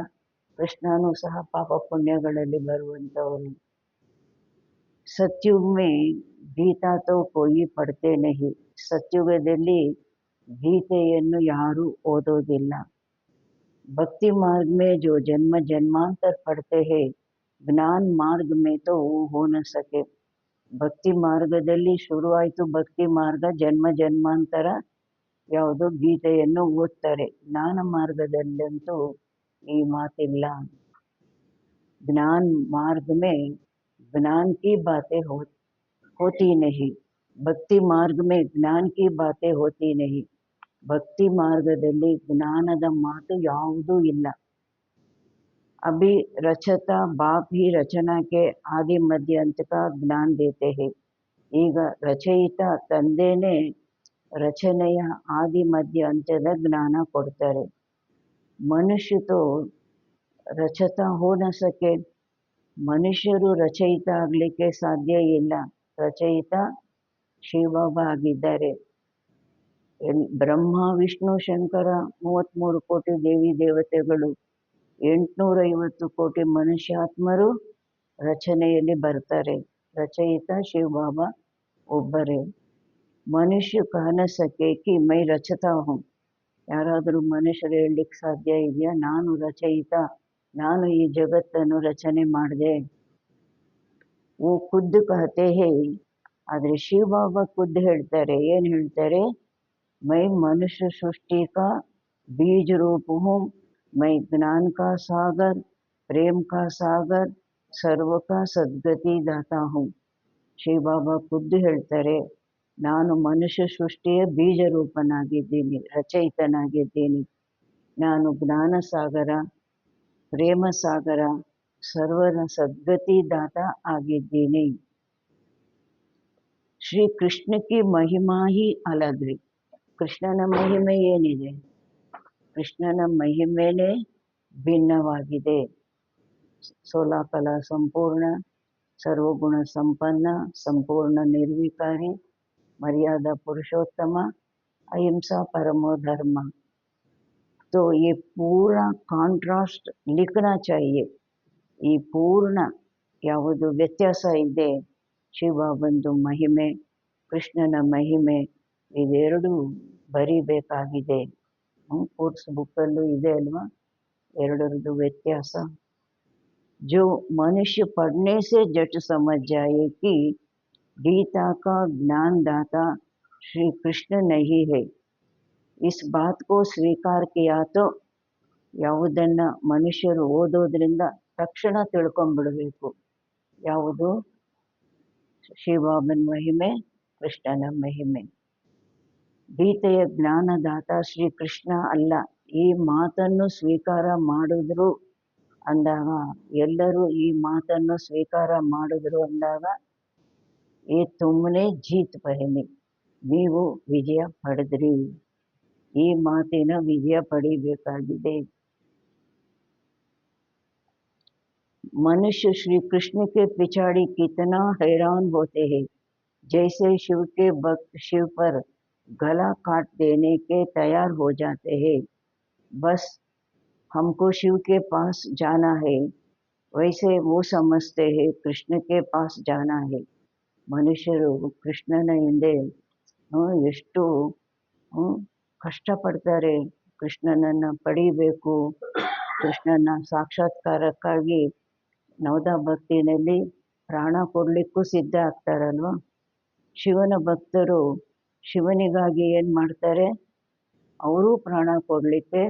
A: ಕೃಷ್ಣನೂ ಸಹ ಪಾಪ ಪುಣ್ಯಗಳಲ್ಲಿ ಬರುವಂಥವರು. सत्युग में गीता तो कोई पढ़ते नहीं. ಸತ್ಯುಗದಲ್ಲಿ ಗೀತೆಯನ್ನು ಯಾರೂ ಓದೋದಿಲ್ಲ. भक्ति मार्ग में जो जन्म जन्मांतर पढ़ते हैं, ज्ञान मार्ग में तो वो हो न सके. ಭಕ್ತಿ ಮಾರ್ಗದಲ್ಲಿ ಶುರುವಾಯಿತು ಭಕ್ತಿ ಮಾರ್ಗ, ಜನ್ಮ ಜನ್ಮಾಂತರ ಯಾವುದೋ ಗೀತೆಯನ್ನು ಓದ್ತಾರೆ. ಜ್ಞಾನ ಮಾರ್ಗದಲ್ಲಂತೂ ಈ ಮಾತಿಲ್ಲ. ज्ञान मार्ग में ज्ञान की बातें होती नहीं. भक्ति मार्ग में ज्ञान की बातें होती नहीं. ಭಕ್ತಿ ಮಾರ್ಗದಲ್ಲಿ ಜ್ಞಾನದ ಮಾತು ಯಾವುದೂ ಇಲ್ಲ. अभी रचता बाप ही रचना के आदि मध्य अंत का ज्ञान देते हैं. ಈಗ ರಚಯಿತ ತಂದೆನೇ ರಚನೆಯ ಆದಿ ಮಧ್ಯ ಅಂತ್ಯದ ಜ್ಞಾನ ಕೊಡ್ತಾರೆ. ಮನುಷ್ಯ ತೋ ರಚತಾ ಹೋ ನ ಸಕೆ. ಮನುಷ್ಯರು ರಚಯಿತ ಆಗಲಿಕ್ಕೆ ಸಾಧ್ಯ ಇಲ್ಲ. ರಚಯಿತ ಶಿವಬಾಬಾ ಆಗಿದ್ದಾರೆ. ಬ್ರಹ್ಮ ವಿಷ್ಣು ಶಂಕರ 33 ಕೋಟಿ ದೇವಿ ದೇವತೆಗಳು, 850 ಕೋಟಿ ಮನುಷ್ಯಾತ್ಮರು ರಚನೆಯಲ್ಲಿ ಬರ್ತಾರೆ. ರಚಯಿತ ಶಿವಬಾಬಾ ಒಬ್ಬರೇ. ಮನುಷ್ಯ ಕಹ ನ ಸಕೆ ಕಿ ಮೈ ರಚತಾ ಹೂಂ. ಯಾರಾದರೂ ಮನುಷ್ಯರು ಹೇಳಲಿಕ್ಕೆ ಸಾಧ್ಯ ಇದೆಯಾ ನಾನು ರಚಯಿತ, ನಾನು ಈ ಜಗತ್ತನ್ನು ರಚನೆ ಮಾಡಿದೆ? वो खुद कहते हैं, ಆದರೆ ಶಿವ ಬಾಬಾ ಖುದ್ದು ಹೇಳ್ತಾರೆ, ಏನು ಹೇಳ್ತಾರೆ? मैं मनुष्य सृष्टि का बीज रूप हूँ, मैं ज्ञान का सागर, प्रेम का सागर, सर्व का सद्गति दाता हूँ. ಶ್ರೀ ಬಾಬಾ ಖುದ್ದು ಹೇಳ್ತಾರೆ, ನಾನು ಮನುಷ್ಯ ಸೃಷ್ಟಿಯ ಬೀಜ ರೂಪನಾಗಿದ್ದೀನಿ, ರಚಯಿತನಾಗಿದ್ದೀನಿ. ನಾನು ಜ್ಞಾನ ಸಾಗರ, ಪ್ರೇಮ ಸಾಗರ, ಸರ್ವರ ಸದ್ಗತಿ ದಾತ ಆಗಿದ್ದೀನಿ. ಶ್ರೀ ಕೃಷ್ಣ ಕಿ ಮಹಿಮಾ ಹಿ ಅಲಗ್ है. ಕೃಷ್ಣನ ಮಹಿಮೆ ಏನಿದೆ? ಕೃಷ್ಣನ ಮಹಿಮೆನೇ ಭಿನ್ನವಾಗಿದೆ. 16 ಕಲಾ ಸಂಪೂರ್ಣ, ಸರ್ವಗುಣ ಸಂಪನ್ನ, ಸಂಪೂರ್ಣ ನಿರ್ವಿಕಾರಿ, मर्यादा पुरुषोत्तम, अहिंसा परमो धर्म. तो ये पूरा ಕಾಂಟ್ರಾಸ್ಟ್ लिखना चाहिए. ಈ ಪೂರ್ಣ ಯಾವುದು ವ್ಯತ್ಯಾಸ ಇದೆ, ಶಿವಬಂದು ಮಹಿಮೆ, ಕೃಷ್ಣನ ಮಹಿಮೆ, ಇದೆರಡು ಬರಿಬೇಕಾಗಿದೆ. ಕೋರ್ಸ್ ಬುಕ್ಕಲ್ಲೂ ಇದೆ ಅಲ್ವಾ ಎರಡರದ್ದು ವ್ಯತ್ಯಾಸ. जो मनुष्य पढ़ने से जट समझ जाए कि गीता का ज्ञानदाता श्री कृष्ण नहीं है, इस बात को ಸ್ವೀಕಾರ किया तो ಯಾವುದನ್ನು ಮನುಷ್ಯರು ಓದೋದ್ರಿಂದ ತಕ್ಷಣ ತಿಳ್ಕೊಂಡ್ಬಿಡಬೇಕು. ಯಾವುದು? ಶಿವಬಾಬನ ಮಹಿಮೆ, ಕೃಷ್ಣನ ಮಹಿಮೆ. ಗೀತೆಯ ಜ್ಞಾನದಾತ ಶ್ರೀ ಕೃಷ್ಣ ಅಲ್ಲ, ಈ ಮಾತನ್ನು ಸ್ವೀಕಾರ ಮಾಡಿದ್ರು ಅಂದಾಗ, ಎಲ್ಲರೂ ಈ ಮಾತನ್ನು ಸ್ವೀಕಾರ ಮಾಡಿದ್ರು ಅಂದಾಗ, ಏ ತುಮ್ಮನೆ ಜೀತ್ ಪಹನಿ, ನೀವು ವಿಜಯ ಪಡೆದ್ರಿ. ಈ ಮಾತಿನ ವಿಜಯ ಪಡಿಬೇಕಾಗಿದೆ. मनुष्य श्री कृष्ण के पिछाड़ी कितना हैरान होते हैं, जैसे शिव के भक्त शिव पर गला काट देने के तैयार हो जाते हैं. बस हमको शिव के पास जाना है, वैसे वो समझते हैं कृष्ण के पास जाना है. ಮನುಷ್ಯರು ಕೃಷ್ಣನ ಹಿಂದೆ ಎಷ್ಟು ಕಷ್ಟಪಡ್ತಾರೆ. ಕೃಷ್ಣನನ್ನು ಪಡಿಬೇಕು, ಕೃಷ್ಣನ ಸಾಕ್ಷಾತ್ಕಾರಕ್ಕಾಗಿ ನವದಾ ಭಕ್ತಿನಲ್ಲಿ ಪ್ರಾಣ ಕೊಡಲಿಕ್ಕೂ ಸಿದ್ಧ ಆಗ್ತಾರಲ್ವ. ಶಿವನ ಭಕ್ತರು ಶಿವನಿಗಾಗಿ ಏನು ಮಾಡ್ತಾರೆ? ಅವರೂ ಪ್ರಾಣ ಕೊಡಲಿಕ್ಕೆ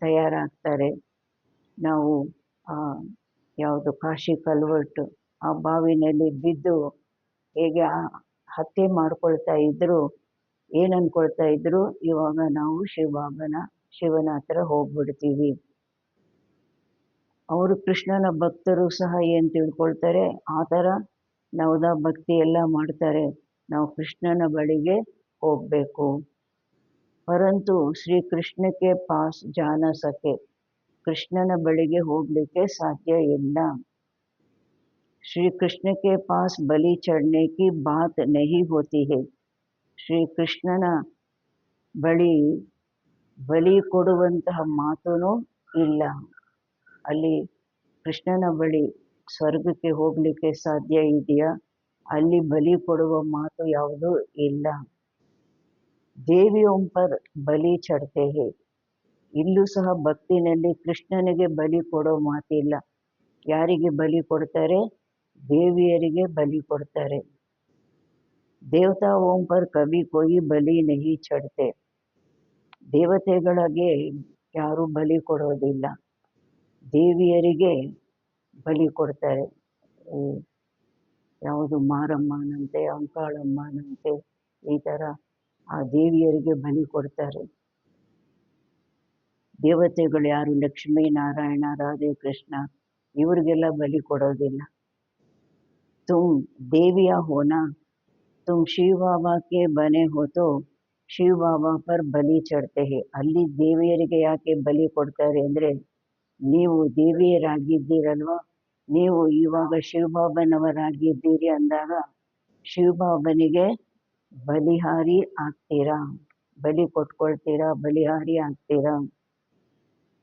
A: ತಯಾರಾಗ್ತಾರೆ. ನಾವು ಯಾವುದು ಕಾಶಿ ಕಲ್ವರ್ಟು ಆ ಬಾವಿನಲ್ಲಿ ಬಿದ್ದು ಹೇಗೆ ಹತ್ಯೆ ಮಾಡ್ಕೊಳ್ತಾ ಇದ್ರು, ಏನು ಅಂದ್ಕೊಳ್ತಾ ಇದ್ರು, ಇವಾಗ ನಾವು ಶಿವನ ಹತ್ರ ಹೋಗ್ಬಿಡ್ತೀವಿ. ಅವರು ಕೃಷ್ಣನ ಭಕ್ತರು ಸಹ ಏನು ತಿಳ್ಕೊಳ್ತಾರೆ, ಆ ಥರ ನವದಾ ಭಕ್ತಿ ಎಲ್ಲ ಮಾಡ್ತಾರೆ, ನಾವು ಕೃಷ್ಣನ ಬಳಿಗೆ ಹೋಗಬೇಕು. ಪರಂತು ಶ್ರೀ ಕೃಷ್ಣಕ್ಕೆ ಪಾಸ್ ಜಾನ ಸಕೆ, ಕೃಷ್ಣನ ಬಳಿಗೆ ಹೋಗಲಿಕ್ಕೆ ಸಾಧ್ಯ ಇಲ್ಲ. ಶ್ರೀ ಕೃಷ್ಣ के पास बलि चढ़ने की बात नहीं होती है. ಶ್ರೀ ಕೃಷ್ಣನ ಬಳಿ ಬಲಿ ಕೊಡುವಂತಹ ಮಾತೂ ಇಲ್ಲ. ಅಲ್ಲಿ ಕೃಷ್ಣನ ಬಳಿ ಸ್ವರ್ಗಕ್ಕೆ ಹೋಗಲಿಕ್ಕೆ ಸಾಧ್ಯ ಇದೆಯಾ? ಅಲ್ಲಿ ಬಲಿ ಕೊಡುವ ಮಾತು ಯಾವುದೂ ಇಲ್ಲ. ದೇವಿಯೋಂ ಪರ್ ಬಲಿ ಚढ़ते हैं. ಇಲ್ಲೂ ಸಹ ಭಕ್ತಿನಲ್ಲಿ ಕೃಷ್ಣನಿಗೆ ಬಲಿ ಕೊಡೋ ಮಾತಿಲ್ಲ. ಯಾರಿಗೆ ಬಲಿ ಕೊಡ್ತಾರೆ? ದೇವಿಯರಿಗೆ ಬಲಿ ಕೊಡ್ತಾರೆ. ದೇವತಾ ಓಂ ಪರ್ ಕಭಿ ಕೋಯಿ ಬಲಿ ನಹಿ ಚढ़ते. ದೇವತೆಗಳಿಗೆ ಯಾರೂ ಬಲಿ ಕೊಡೋದಿಲ್ಲ, ದೇವಿಯರಿಗೆ ಬಲಿ ಕೊಡ್ತಾರೆ. ಯಾವುದು ಮಾರಮ್ಮನಂತೆ, ಅಂಕಾಳಮ್ಮನಂತೆ, ಈ ಥರ ಆ ದೇವಿಯರಿಗೆ ಬಲಿ ಕೊಡ್ತಾರೆ. ದೇವತೆಗಳು ಯಾರು? ಲಕ್ಷ್ಮೀ ನಾರಾಯಣ, ರಾಧೆ ಕೃಷ್ಣ, ಇವರಿಗೆಲ್ಲ ಬಲಿ ಕೊಡೋದಿಲ್ಲ. तुम देविया हो ना, तुम शिव बाबा के बने हो तो ಶಿವ ಬಾಬಾ ಪರ್ ಬಲಿ ಚढ़ते हैं. ಅಲ್ಲಿ ದೇವಿಯರಿಗೆ ಯಾಕೆ ಬಲಿ ಕೊಡ್ತಾರೆ ಅಂದರೆ, ನೀವು ದೇವಿಯರಾಗಿದ್ದೀರಲ್ವ, ನೀವು ಇವಾಗ ಶಿವಬಾಬನವರಾಗಿದ್ದೀರಿ ಅಂದಾಗ ಶಿವಬಾಬನಿಗೆ ಬಲಿಹಾರಿ ಆಗ್ತೀರಾ, ಬಲಿ ಕೊಟ್ಕೊಳ್ತೀರಾ, ಬಲಿಹಾರಿ ಆಗ್ತೀರಾ.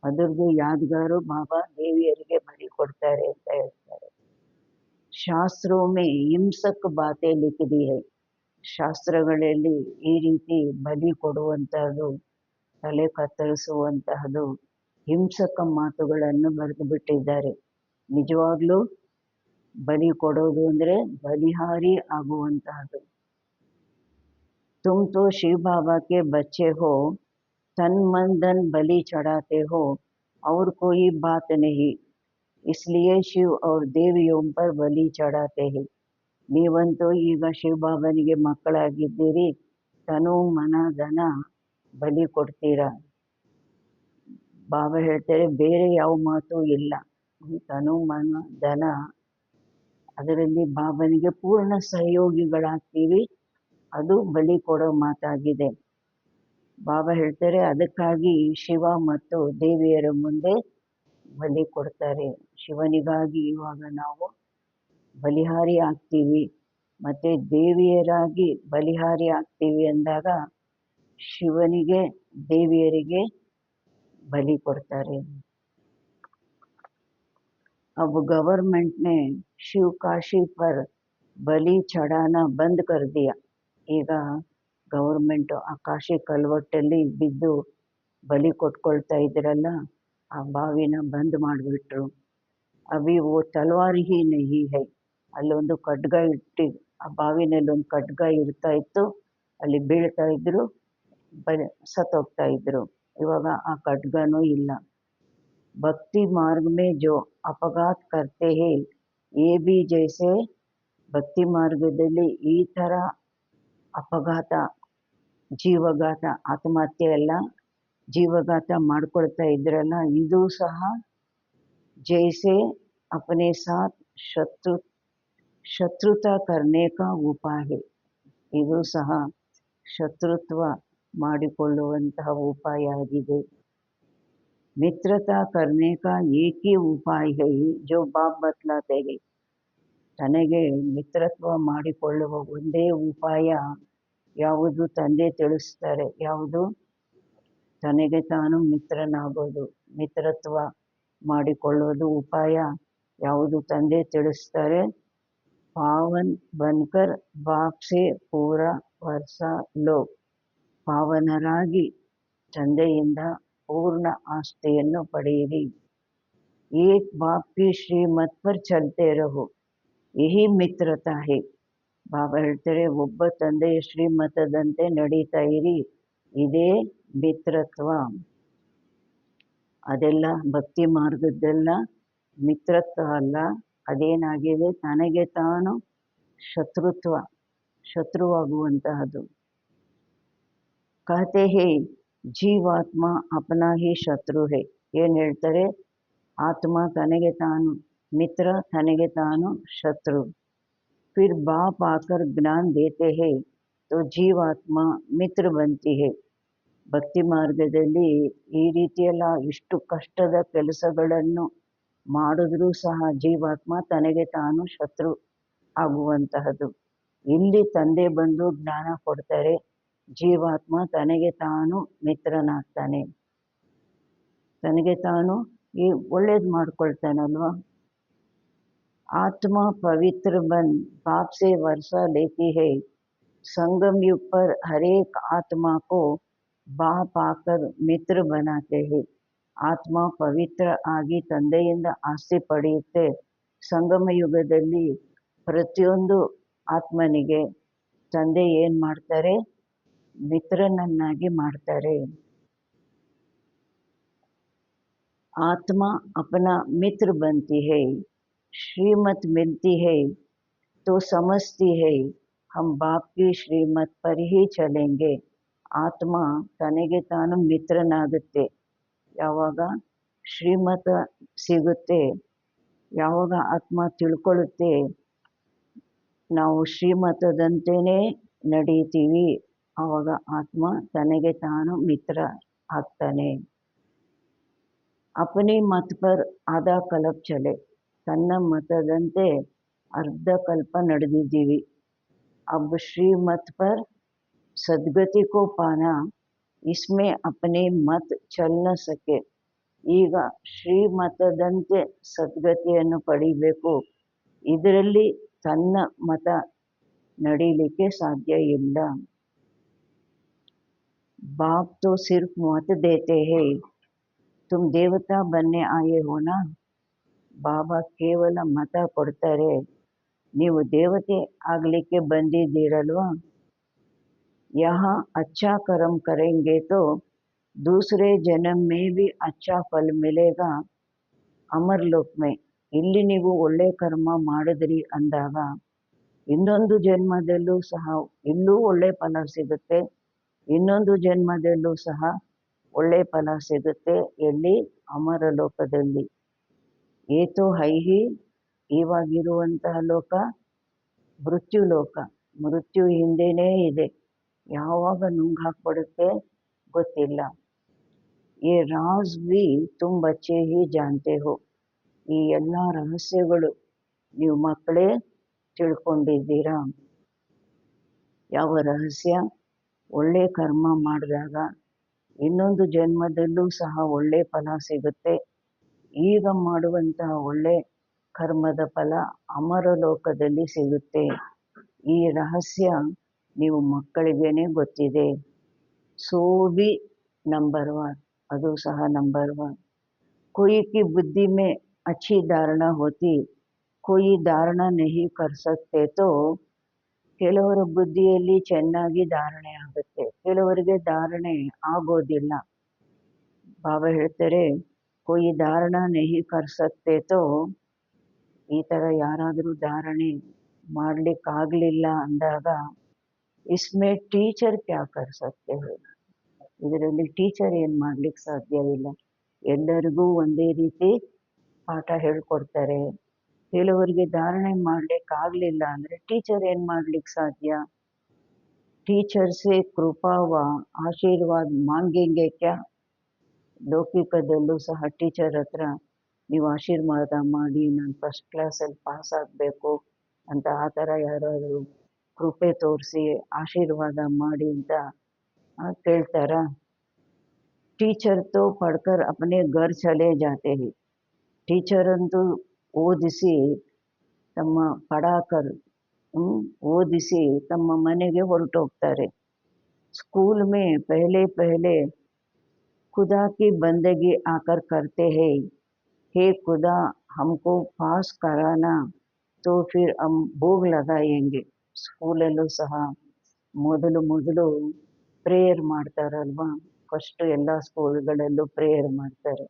A: ಅದರದ್ದು ಯಾದಗಾರು ಬಾಬಾ ದೇವಿಯರಿಗೆ ಬಲಿ ಕೊಡ್ತಾರೆ ಅಂತ ಹೇಳ್ತಾರೆ. ಶಾಸ್ತ್ರೋं में ಹಿಂಸಕ ಬಾತೆ ಲಿಖಿ ದಿ ಹೈ. ಶಾಸ್ತ್ರಗಳಲ್ಲಿ ಈ ರೀತಿ ಬಲಿ ಕೊಡುವಂಥದ್ದು ತಲೆ ಕತ್ತರಿಸುವಂತಹದ್ದು ಹಿಂಸಕ ಮಾತುಗಳನ್ನು ಬರೆದು ಬಿಟ್ಟಿದ್ದಾರೆ. ನಿಜವಾಗ್ಲೂ ಬಲಿ ಕೊಡೋದು ಅಂದರೆ ಬಲಿಹಾರಿ ಆಗುವಂತಹದ್ದು. तुम तो शिव बाबा के बच्चे हो, तन मन धन बलि चढ़ाते हो और कोई बात नहीं, इसलिए शिव और देवियों पर बलि चढ़ाते हैं. ನೀವಂತೂ ಈಗ ಶಿವಬಾಬನಿಗೆ ಮಕ್ಕಳಾಗಿದ್ದೀರಿ, ತನು ಮನ ಧನ ಬಲಿ ಕೊಡ್ತೀರಾ. ಬಾಬಾ ಹೇಳ್ತಾರೆ ಬೇರೆ ಯಾವ ಮಾತು ಇಲ್ಲ, ತನು ಮನ ಧನ ಅದರಲ್ಲಿ ಬಾಬನಿಗೆ ಪೂರ್ಣ ಸಹಯೋಗಿಗಳಾಗ್ತೀವಿ, ಅದು ಬಲಿ ಕೊಡೋ ಮಾತಾಗಿದೆ. ಬಾಬಾ ಹೇಳ್ತಾರೆ ಅದಕ್ಕಾಗಿ ಶಿವ ಮತ್ತು ದೇವಿಯರ ಮುಂದೆ ಬಲಿ ಕೊಡ್ತಾರೆ. ಶಿವನಿಗಾಗಿ ಇವಾಗ ನಾವು ಬಲಿಹಾರಿ ಆಗ್ತೀವಿ, ಮತ್ತು ದೇವಿಯರಾಗಿ ಬಲಿಹಾರಿ ಆಗ್ತೀವಿ ಅಂದಾಗ ಶಿವನಿಗೆ ದೇವಿಯರಿಗೆ बलि ಕೊಡ್ತಾರೆ. अब गवर्नमेंट ने शिव काशी पर बलि चढ़ाना बंद कर दिया. ಈಗ ಗೌರ್ಮೆಂಟ್ ಆ ಕಾಶಿ ಕಲ್ವಟ್ಟಲ್ಲಿ ಬಿದ್ದು ಬಲಿ ಕೊಟ್ಕೊಳ್ತಾ ಇದ್ರಲ್ಲ, ಆ ಬಾವಿನ ಬಂದ್ ಮಾಡಿಬಿಟ್ರು. ಅಭಿ ಓ ತಲವಾರ್ ಹಿ ನಹಿ ಹೈ, ಅಲ್ಲೊಂದು ಖಡ್ಗ ಇಟ್ಟು ಆ ಬಾವಿನಲ್ಲಿ ಒಂದು ಖಡ್ಗ ಇರ್ತಾ ಇತ್ತು, ಅಲ್ಲಿ ಬೀಳ್ತಾ ಇದ್ರು, ಸತ್ತೋಗ್ತಾ ಇದ್ರು. ಇವಾಗ ಆ ಖಡ್ಗನೂ ಇಲ್ಲ. ಭಕ್ತಿ ಮಾರ್ಗ ಮೇ ಜೋ ಅಪಘಾತ ಕರ್ತೆ ಹೇ ಯೇ ಬಿ ಜೈಸೆ, ಭಕ್ತಿ ಮಾರ್ಗದಲ್ಲಿ ಈ ಥರ ಅಪಘಾತ, ಜೀವಘಾತ, ಆತ್ಮಹತ್ಯೆ ಎಲ್ಲ ಜೀವಘಾತ ಮಾಡ್ಕೊಳ್ತಾ ಇದ್ರಲ್ಲ, ಇದು ಸಹ ಜೈಸೆ ಅಪನೆ ಸಾಥ್ ಶತ್ರುತಾ ಕರ್ನೆ ಕಾ ಉಪಾಯ, ಇದು ಸಹ ಶತ್ರುತ್ವ ಮಾಡಿಕೊಳ್ಳುವಂತಹ ಉಪಾಯ ಆಗಿದೆ. ಮಿತ್ರತಾ ಕರ್ನೆ ಕಾ ಏಕಿ ಉಪಾಯ ಹೈ ಜೋ ಬಾಬ್ ಬತ್ಲಾತೆ ಹೈ, ತನಗೆ ಮಿತ್ರತ್ವ ಮಾಡಿಕೊಳ್ಳುವ ಒಂದೇ ಉಪಾಯ ಯಾವುದು ತಂದೆ ತಿಳಿಸ್ತಾರೆ. ಯಾವುದು? ತನಗೆ ತಾನು ಮಿತ್ರನಾಗೋದು, ಮಿತ್ರತ್ವ ಮಾಡಿಕೊಳ್ಳೋದು ಉಪಾಯ ಯಾವುದು ತಂದೆ ತಿಳಿಸ್ತಾರೆ. ಪಾವನ್ ಬನ್ಕರ್ ಬಾಪ್ ಸೆ ಪೂರಾ ವರ್ಷ ಲೋ, ಪಾವನರಾಗಿ ತಂದೆಯಿಂದ ಪೂರ್ಣ ಆಸ್ತಿಯನ್ನು ಪಡೆಯಿರಿ. ಏಕ್ ಬಾಪ್ ಕಿ ಶ್ರೀಮತ್ ಪರ್ ಚಲ್ತೆ ರಹೋ, ಯಹಿ ಮಿತ್ರತಾ ಹೇ. ಬಾಬಾ ಹೇಳ್ತಾರೆ ಒಬ್ಬ ತಂದೆಯ ಶ್ರೀಮತದಂತೆ ನಡೀತಾ ಇರಿ, ಇದೇ ಮಿತ್ರತ್ವ. ಅದೆಲ್ಲ ಭಕ್ತಿ ಮಾರ್ಗದ್ದೆಲ್ಲ ಮಿತ್ರತ್ವ ಅಲ್ಲ, ಅದೇನಾಗಿದೆ ತನಗೆ ತಾನು ಶತ್ರುವಾಗುವಂತಹದ್ದು. ಕಹತೆ ಹೇ ಜೀವಾತ್ಮ ಅಪನಾ ಹಿ ಶತ್ರು ಹೇ, ಏನು ಹೇಳ್ತಾರೆ? ಆತ್ಮ ತನಗೆ ತಾನು ಮಿತ್ರ, ತನಗೆ ತಾನು ಶತ್ರು. फिर बाप आकर ज्ञान देते हैं तो ಜೀವಾತ್ಮ ಮಿತ್ರ ಬಂತಿ ಹೇ. ಭಕ್ತಿ ಮಾರ್ಗದಲ್ಲಿ ಈ ರೀತಿಯೆಲ್ಲ ಇಷ್ಟು ಕಷ್ಟದ ಕೆಲಸಗಳನ್ನು ಮಾಡಿದ್ರೂ ಸಹ ಜೀವಾತ್ಮ ತನಗೆ ತಾನು ಶತ್ರು ಆಗುವಂತಹದ್ದು. ಇಲ್ಲಿ ತಂದೆ ಬಂದು ಜ್ಞಾನ ಕೊಡ್ತಾರೆ, ಜೀವಾತ್ಮ ತನಗೆ ತಾನು ಮಿತ್ರನಾಗ್ತಾನೆ, ತನಗೆ ತಾನು ಈ ಒಳ್ಳೇದು ಮಾಡ್ಕೊಳ್ತಾನಲ್ವ. आत्मा पवित्र बन बाप से वर्षा लेती है, संगम युग पर हरेक आत्मा को बाप आकर मित्र बनाते हैं. ಆತ್ಮ ಪವಿತ್ರ ಆಗಿ ತಂದೆಯಿಂದ ಆಸ್ತಿ ಪಡೆಯುತ್ತೆ. ಸಂಗಮ ಯುಗದಲ್ಲಿ ಪ್ರತಿಯೊಂದು ಆತ್ಮನಿಗೆ ತಂದೆ ಏನು ಮಾಡ್ತಾರೆ? ಮಿತ್ರನನ್ನಾಗಿ ಮಾಡ್ತಾರೆ. ಆತ್ಮ ಅಪನಾ ಮಿತ್ರ ಬಂತಿ ಹೇ, श्रीमत मिलती है तो समझती है हम बाप की श्रीमत पर ही चलेंगे. ಆತ್ಮ ತನಗೆ ತಾನು ಮಿತ್ರನಾಗುತ್ತೆ ಯಾವಾಗ ಶ್ರೀಮತ ಸಿಗುತ್ತೆ, ಯಾವಾಗ ಆತ್ಮ ತಿಳ್ಕೊಳ್ಳುತ್ತೆ ನಾವು ಶ್ರೀಮತದಂತೆಯೇ ನಡೀತೀವಿ, ಆವಾಗ ಆತ್ಮ ತನಗೆ ತಾನು ಮಿತ್ರ ಆಗ್ತಾನೆ. ಅಪನಿ ಮತ ಪರ್ ಆಧಾ ಕಲ್ಪ್ ಚಲೆ, ತನ್ನ ಮತದಂತೆ ಅರ್ಧ ಕಲ್ಪ ನಡೆದಿದ್ದೀವಿ. अब श्रीमत पर सद्गति को पाना, इसमें अपने मत चल न सके. ಈಗ ಶ್ರೀಮತದಂತೆ ಸದ್ಗತಿಯನ್ನು ಪಡಿಬೇಕು, ಇದರಲ್ಲಿ ತನ್ನ ಮತ ನಡೀಲಿಕ್ಕೆ ಸಾಧ್ಯ ಇಲ್ಲ. बाप तो सिर्फ मत देते हैं, तुम देवता बनने आए हो ना. ಬಾಬಾ ಕೇವಲ ಮತ ಕೊಡ್ತಾರೆ, ನೀವು ದೇವತೆ ಆಗ್ಲಿಕ್ಕೆ ಬಂದಿದ್ದೀರಲ್ವಾ. यहाँ अच्छा कर्म करेंगे तो दूसरे जन्म में भी अच्छा फल मिलेगा ಅಮರ್ ಲೋಕ್ ಮೇ. ಇಲ್ಲಿ ನೀವು ಒಳ್ಳೆ ಕರ್ಮ ಮಾಡಿದ್ರಿ ಅಂದಾಗ ಇನ್ನೊಂದು ಜನ್ಮದಲ್ಲೂ ಸಹ ಇಲ್ಲೂ ಒಳ್ಳೆ ಫಲ ಸಿಗುತ್ತೆ, ಇನ್ನೊಂದು ಜನ್ಮದಲ್ಲೂ ಸಹ ಒಳ್ಳೆ ಫಲ ಸಿಗುತ್ತೆ. ಎಲ್ಲಿ? ಅಮರ ಲೋಕದಲ್ಲಿ. ಏತೋ ಹೈಹಿ, ಇವಾಗಿರುವಂತಹ ಲೋಕ ಮೃತ್ಯು ಲೋಕ. ಮೃತ್ಯು ಹಿಂದೆನೇ ಇದೆ, ಯಾವಾಗ ನುಂಗ್ ಹಾಕ್ಬಿಡುತ್ತೆ ಗೊತ್ತಿಲ್ಲ. ಈ ರಾಜ್ ಬಿ ತುಮ್ ಬಚ್ಚೆ ಹಿ ಜಾನ್ತೆ ಹೋ. ಈ ಎಲ್ಲ ರಹಸ್ಯಗಳು ನೀವು ಮಕ್ಕಳೇ ತಿಳ್ಕೊಂಡಿದ್ದೀರಾ. ಯಾವ ರಹಸ್ಯ? ಒಳ್ಳೆ ಕರ್ಮ ಮಾಡಿದಾಗ ಇನ್ನೊಂದು ಜನ್ಮದಲ್ಲೂ ಸಹ ಒಳ್ಳೆ ಫಲ ಸಿಗುತ್ತೆ. ಈಗ ಮಾಡುವಂತಹ ಒಳ್ಳೆ ಕರ್ಮದ ಫಲ ಅಮರ ಲೋಕದಲ್ಲಿ ಸಿಗುತ್ತೆ. ಈ ರಹಸ್ಯ ನೀವು ಮಕ್ಕಳಿಗೇನೆ ಗೊತ್ತಿದೆ. ಸೋ ಬಿ ನಂಬರ್ 1, ಅದು ಸಹ ನಂಬರ್ 1. कोई की बुद्धि में अच्छी धारणा होती, कोई धारणा नहीं कर सकते. तो ಕೆಲವರ ಬುದ್ಧಿಯಲ್ಲಿ ಚೆನ್ನಾಗಿ ಧಾರಣೆ ಆಗುತ್ತೆ, ಕೆಲವರಿಗೆ ಧಾರಣೆ ಆಗೋದಿಲ್ಲ. ಬಾಬಾ ಹೇಳ್ತಾರೆ, कोई धारणा नहीं कर सकते. तो ಈ ಥರ ಯಾರಾದರೂ ಧಾರಣೆ ಮಾಡಲಿಕ್ಕಾಗಲಿಲ್ಲ ಅಂದಾಗ इसमें ಟೀಚರ್ ಕ್ಯಾ ಕರ್ ಸಕ್ತೆ ಹೈ. ಇದರಲ್ಲಿ ಟೀಚರ್ ಏನು ಮಾಡ್ಲಿಕ್ಕೆ ಸಾಧ್ಯವಿಲ್ಲ. ಎಲ್ಲರಿಗೂ ಒಂದೇ ರೀತಿ ಪಾಠ ಹೇಳ್ಕೊಡ್ತಾರೆ. ಕೆಲವರಿಗೆ ಧಾರಣೆ ಮಾಡಲಿಕ್ಕಾಗಲಿಲ್ಲ ಅಂದರೆ ಟೀಚರ್ ಏನು ಮಾಡ್ಲಿಕ್ಕೆ ಸಾಧ್ಯ? ಟೀಚರ್ ಸೆ ಕೃಪಾ ವ ಆಶೀರ್ವಾದ ಮಾಂಗೆಂಗೆ ಕ್ಯಾ. ಲೌಕಿಕದಲ್ಲೂ ಸಹ ಟೀಚರ್ ಹತ್ರ ನೀವು ಆಶೀರ್ವಾದ ಮಾಡಿ, ನಾನು ಫಸ್ಟ್ ಕ್ಲಾಸಲ್ಲಿ ಪಾಸ್ ಆಗಬೇಕು ಅಂತ ಆ ಥರ ಯಾರಾದರೂ ಕೃಪೆ ತೋರಿಸಿ ಆಶೀರ್ವಾದ ಮಾಡಿ ಅಂತ ಕೇಳ್ತಾರಾ? ಟೀಚರ್ ತೋ ಪಡ್ಕರ್ ಅಪನೆ ಘರ್ ಚಲೆ ಜಾತೆ ಹಿ. ಟೀಚರ್ ಅಂತೂ ಓದಿಸಿ ತಮ್ಮ ಪಡಾಕರ್ ಓದಿಸಿ ತಮ್ಮ ಮನೆಗೆ ಹೊರಟೋಗ್ತಾರೆ. ಸ್ಕೂಲ್ ಮೇ ಪಹಲೆ ಪಹಲೆ खुदा की बंदगी आकर करते हैं, हे खुदा हमको पास कराना तो फिर हम भोग लगाएंगे. ಸ್ಕೂಲಲ್ಲೂ ಸಹ ಮೊದಲು ಪ್ರೇಯರ್ ಮಾಡ್ತಾರಲ್ವಾ. ಫಸ್ಟ್ ಎಲ್ಲ ಸ್ಕೂಲ್ಗಳಲ್ಲೂ ಪ್ರೇಯರ್ ಮಾಡ್ತಾರೆ.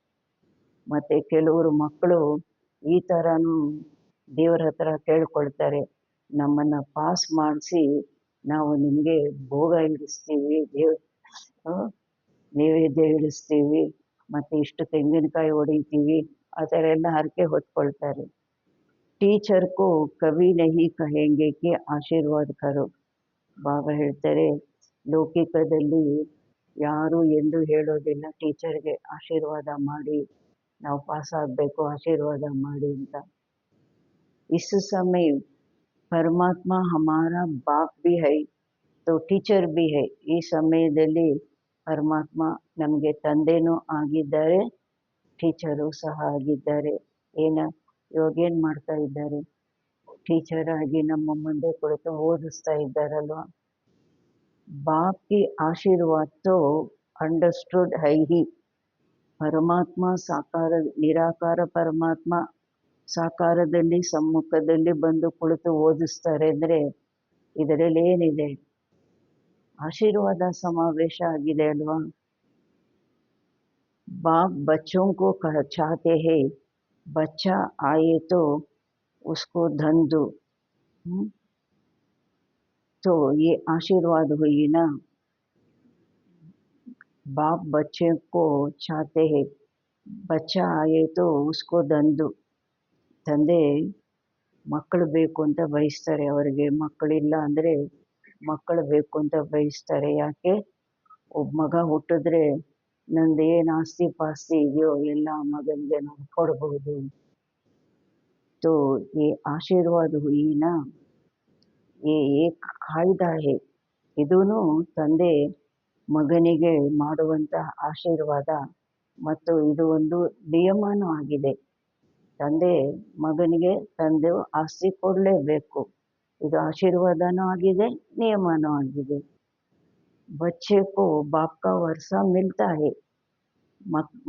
A: ಮತ್ತು ಕೆಲವರು ಮಕ್ಕಳು ಈ ಥರನೂ ದೇವ್ರ ಹತ್ರ ಕೇಳ್ಕೊಳ್ತಾರೆ, ನಮ್ಮನ್ನು ಪಾಸ್ ಮಾಡಿಸಿ ನಾವು ನಿಮಗೆ ಭೋಗ ಇಡಿಸ್ತೀವಿ, ನೈವೇದ್ಯ ಇಡಿಸ್ತೀವಿ, ಮತ್ತು ಇಷ್ಟು ತೆಂಗಿನಕಾಯಿ ಹೊಡಿತೀವಿ, ಆ ಥರ ಎಲ್ಲ ಹರಕೆ ಹೊತ್ಕೊಳ್ತಾರೆ. ಟೀಚರ್ ಕೋ ಕವಿ ನಹಿ ಕಹೆಂಗೆ ಕಿ ಆಶೀರ್ವಾದ ಕರೋ. ಬಾಬಾ ಹೇಳ್ತಾರೆ, ಲೌಕಿಕದಲ್ಲಿ ಯಾರೂ ಎಂದು ಹೇಳೋದಿಲ್ಲ ಟೀಚರ್ಗೆ ಆಶೀರ್ವಾದ ಮಾಡಿ, ನಾವು ಪಾಸ್ ಆಗಬೇಕು ಆಶೀರ್ವಾದ ಮಾಡಿ ಅಂತ. इस समय परमात्मा हमारा बाप भी है तो टीचर भी है. ಈ ಸಮಯದಲ್ಲಿ ಪರಮಾತ್ಮ ನಮಗೆ ತಂದೆನೂ ಆಗಿದ್ದಾರೆ, ಟೀಚರು ಸಹ ಆಗಿದ್ದಾರೆ. ಇವಾಗೇನು ಮಾಡ್ತಾ ಇದ್ದಾರೆ? ಟೀಚರ್ ಆಗಿ ನಮ್ಮ ಮುಂದೆ ಕುಳಿತು ಓದಿಸ್ತಾ ಇದ್ದಾರಲ್ವ. ಬಾಪ್ ಕಿ ಆಶೀರ್ವಾದ ತೋ ಅಂಡರ್ಸ್ಟುಡ್ ಹೈ ಹಿ. ಪರಮಾತ್ಮ ಸಾಕಾರ ನಿರಾಕಾರ ಪರಮಾತ್ಮ ಸಾಕಾರದಲ್ಲಿ ಸಮ್ಮುಖದಲ್ಲಿ ಬಂದು ಕುಳಿತು ಓದಿಸ್ತಾರೆ ಅಂದರೆ ಇದರಲ್ಲಿ ಏನಿದೆ? ಆಶೀರ್ವಾದ ಸಮಾವೇಶ ಆಗಿದೆ ಅಲ್ವಾ. ಬಾಪ್ ಬಚ್ಚೋं को चाहते हैं, बच्चा आए तो उसको धन दो. तो ये आशीर्वाद हुई ना. बाप बच्चे को चाहते हैं, बच्चा आए तो उसको धन दो. ತಂದೆ ಮಕ್ಕಳು ಬೇಕು ಅಂತ ಬಯಸ್ತಾರೆ. ಅವರಿಗೆ ಮಕ್ಕಳಿಲ್ಲ ಅಂದರೆ ಮಕ್ಕಳು ಬೇಕು ಅಂತ ಬಯಸ್ತಾರೆ. ಯಾಕೆ? ಒಬ್ಬ ಮಗ ಹುಟ್ಟಿದ್ರೆ ನಂದು ಏನು ಆಸ್ತಿ ಪಾಸ್ತಿ ಇದೆಯೋ ಎಲ್ಲ ಮಗನಿಗೆ ನಾವು ಕೊಡ್ಬೋದು. तो ये आशीर्वाद हुई ना, ये एक ಕಾಯ್ದಾ ಹೇ. ಇದೂ ತಂದೆ ಮಗನಿಗೆ ಮಾಡುವಂತಹ ಆಶೀರ್ವಾದ ಮತ್ತು ಇದು ಒಂದು ನಿಯಮನೂ ಆಗಿದೆ. ತಂದೆ ಮಗನಿಗೆ ತಂದೆ ಆಸ್ತಿ ಕೊಡಲೇಬೇಕು. ಇದು ಆಶೀರ್ವಾದನೂ ಆಗಿದೆ, ನಿಯಮನೂ ಆಗಿದೆ. बच्चे को बाप का वर्षा मिलता है,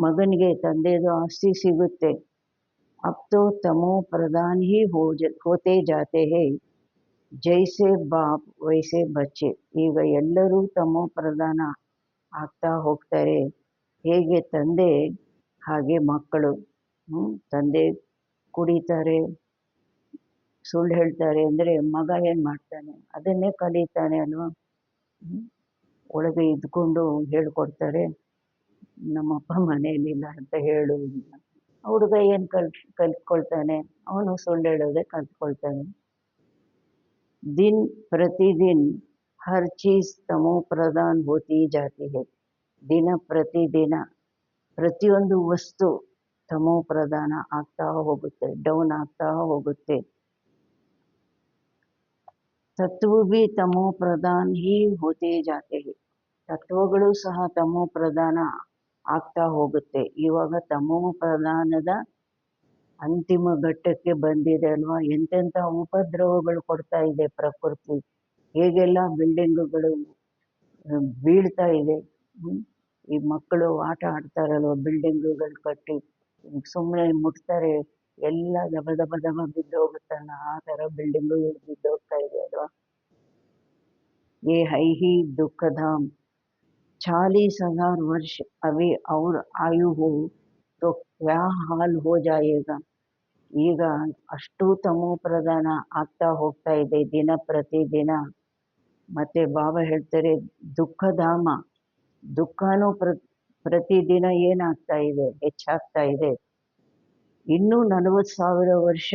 A: ಮಗನಿಗೆ ತಂದೆದು ಆಸ್ತಿ ಸಿಗುತ್ತೆ. अब तो तमो प्रधान ही होते जाते हैं, जैसे बाप वैसे बच्चे. ಈಗ ಎಲ್ಲರೂ ತಮೋ ಪ್ರಧಾನ ಆಗ್ತಾ ಹೋಗ್ತಾರೆ. ಹೇಗೆ ತಂದೆ ಹಾಗೆ ಮಕ್ಕಳು. ತಂದೆ ಕುಡಿತಾರೆ, ಸುಳ್ಳು ಹೇಳ್ತಾರೆ ಅಂದರೆ ಮಗ ಏನು ಮಾಡ್ತಾನೆ, ಅದನ್ನೇ ಕಲಿತಾನೆ ಅಲ್ವಾ. ಒಳಗೆ ಇದ್ಕೊಂಡು ಹೇಳ್ಕೊಡ್ತಾರೆ, ನಮ್ಮಪ್ಪ ಮನೆಯಲ್ಲಿಲ್ಲ ಅಂತ ಹೇಳುವುದಿಲ್ಲ. ಹುಡುಗ ಏನು ಕಲ್ತ್ಕೊಳ್ತಾನೆ, ಅವನು ಸುಳ್ಳು ಹೇಳೋದೇ ಕಲ್ತ್ಕೊಳ್ತಾನೆ. दिन प्रतिदिन हर चीज तमो प्रधान होती जाती है. ದಿನ ಪ್ರತಿದಿನ ಪ್ರತಿಯೊಂದು ವಸ್ತು ತಮೋ ಪ್ರಧಾನ ಆಗ್ತಾ ಹೋಗುತ್ತೆ, ಡೌನ್ ಆಗ್ತಾ ಹೋಗುತ್ತೆ. ತತ್ವ भी ತಮೋ ಪ್ರಧಾನ್ ही होते जाते हैं. ತತ್ವಗಳು ಸಹ ತಮೋ ಪ್ರಧಾನ ಆಗ್ತಾ ಹೋಗುತ್ತೆ. ಇವಾಗ ತಮೋ ಪ್ರಧಾನದ ಅಂತಿಮ ಘಟ್ಟಕ್ಕೆ ಬಂದಿದೆ ಅಲ್ವಾ. ಎಂತೆಂಥ ಉಪದ್ರವಗಳು ಕೊಡ್ತಾ ಇದೆ ಪ್ರಕೃತಿ, ಹೇಗೆಲ್ಲ ಬಿಲ್ಡಿಂಗುಗಳು ಬೀಳ್ತಾ ಇದೆ. ಈ ಮಕ್ಕಳು ಆಟ ಆಡ್ತಾರಲ್ವ, ಬಿಲ್ಡಿಂಗುಗಳು ಕಟ್ಟಿ ಸುಮ್ಮನೆ ಮುಟ್ತಾರೆ, ಎಲ್ಲ ದಬ ದಬ ದಬ ಬಿದ್ದು ಹೋಗುತ್ತಲ್ಲ, ಆ ಥರ ಬಿಲ್ಡಿಂಗುಗಳು ಬಿದ್ದೋಗ್ತಾ ಇದೆ ಅಲ್ವಾ. ये है ही दुखधाम, 40,000 वर्ष अभी और आयु हो तो क्या हाल हो जाएगा. ಈಗ ಅಷ್ಟು ತಮೋ ಪ್ರಧಾನ ಆಗ್ತಾ ಹೋಗ್ತಾ ಇದೆ ದಿನ ಪ್ರತಿದಿನ. ಮತ್ತೆ ಬಾಬಾ ಹೇಳ್ತಾರೆ ದುಃಖಧಾಮ, ದುಃಖನೂ ಪ್ರತಿದಿನ ಏನಾಗ್ತಾ ಇದೆ, ಹೆಚ್ಚಾಗ್ತಾ ಇದೆ. ಇನ್ನೂ 40,000 ವರ್ಷ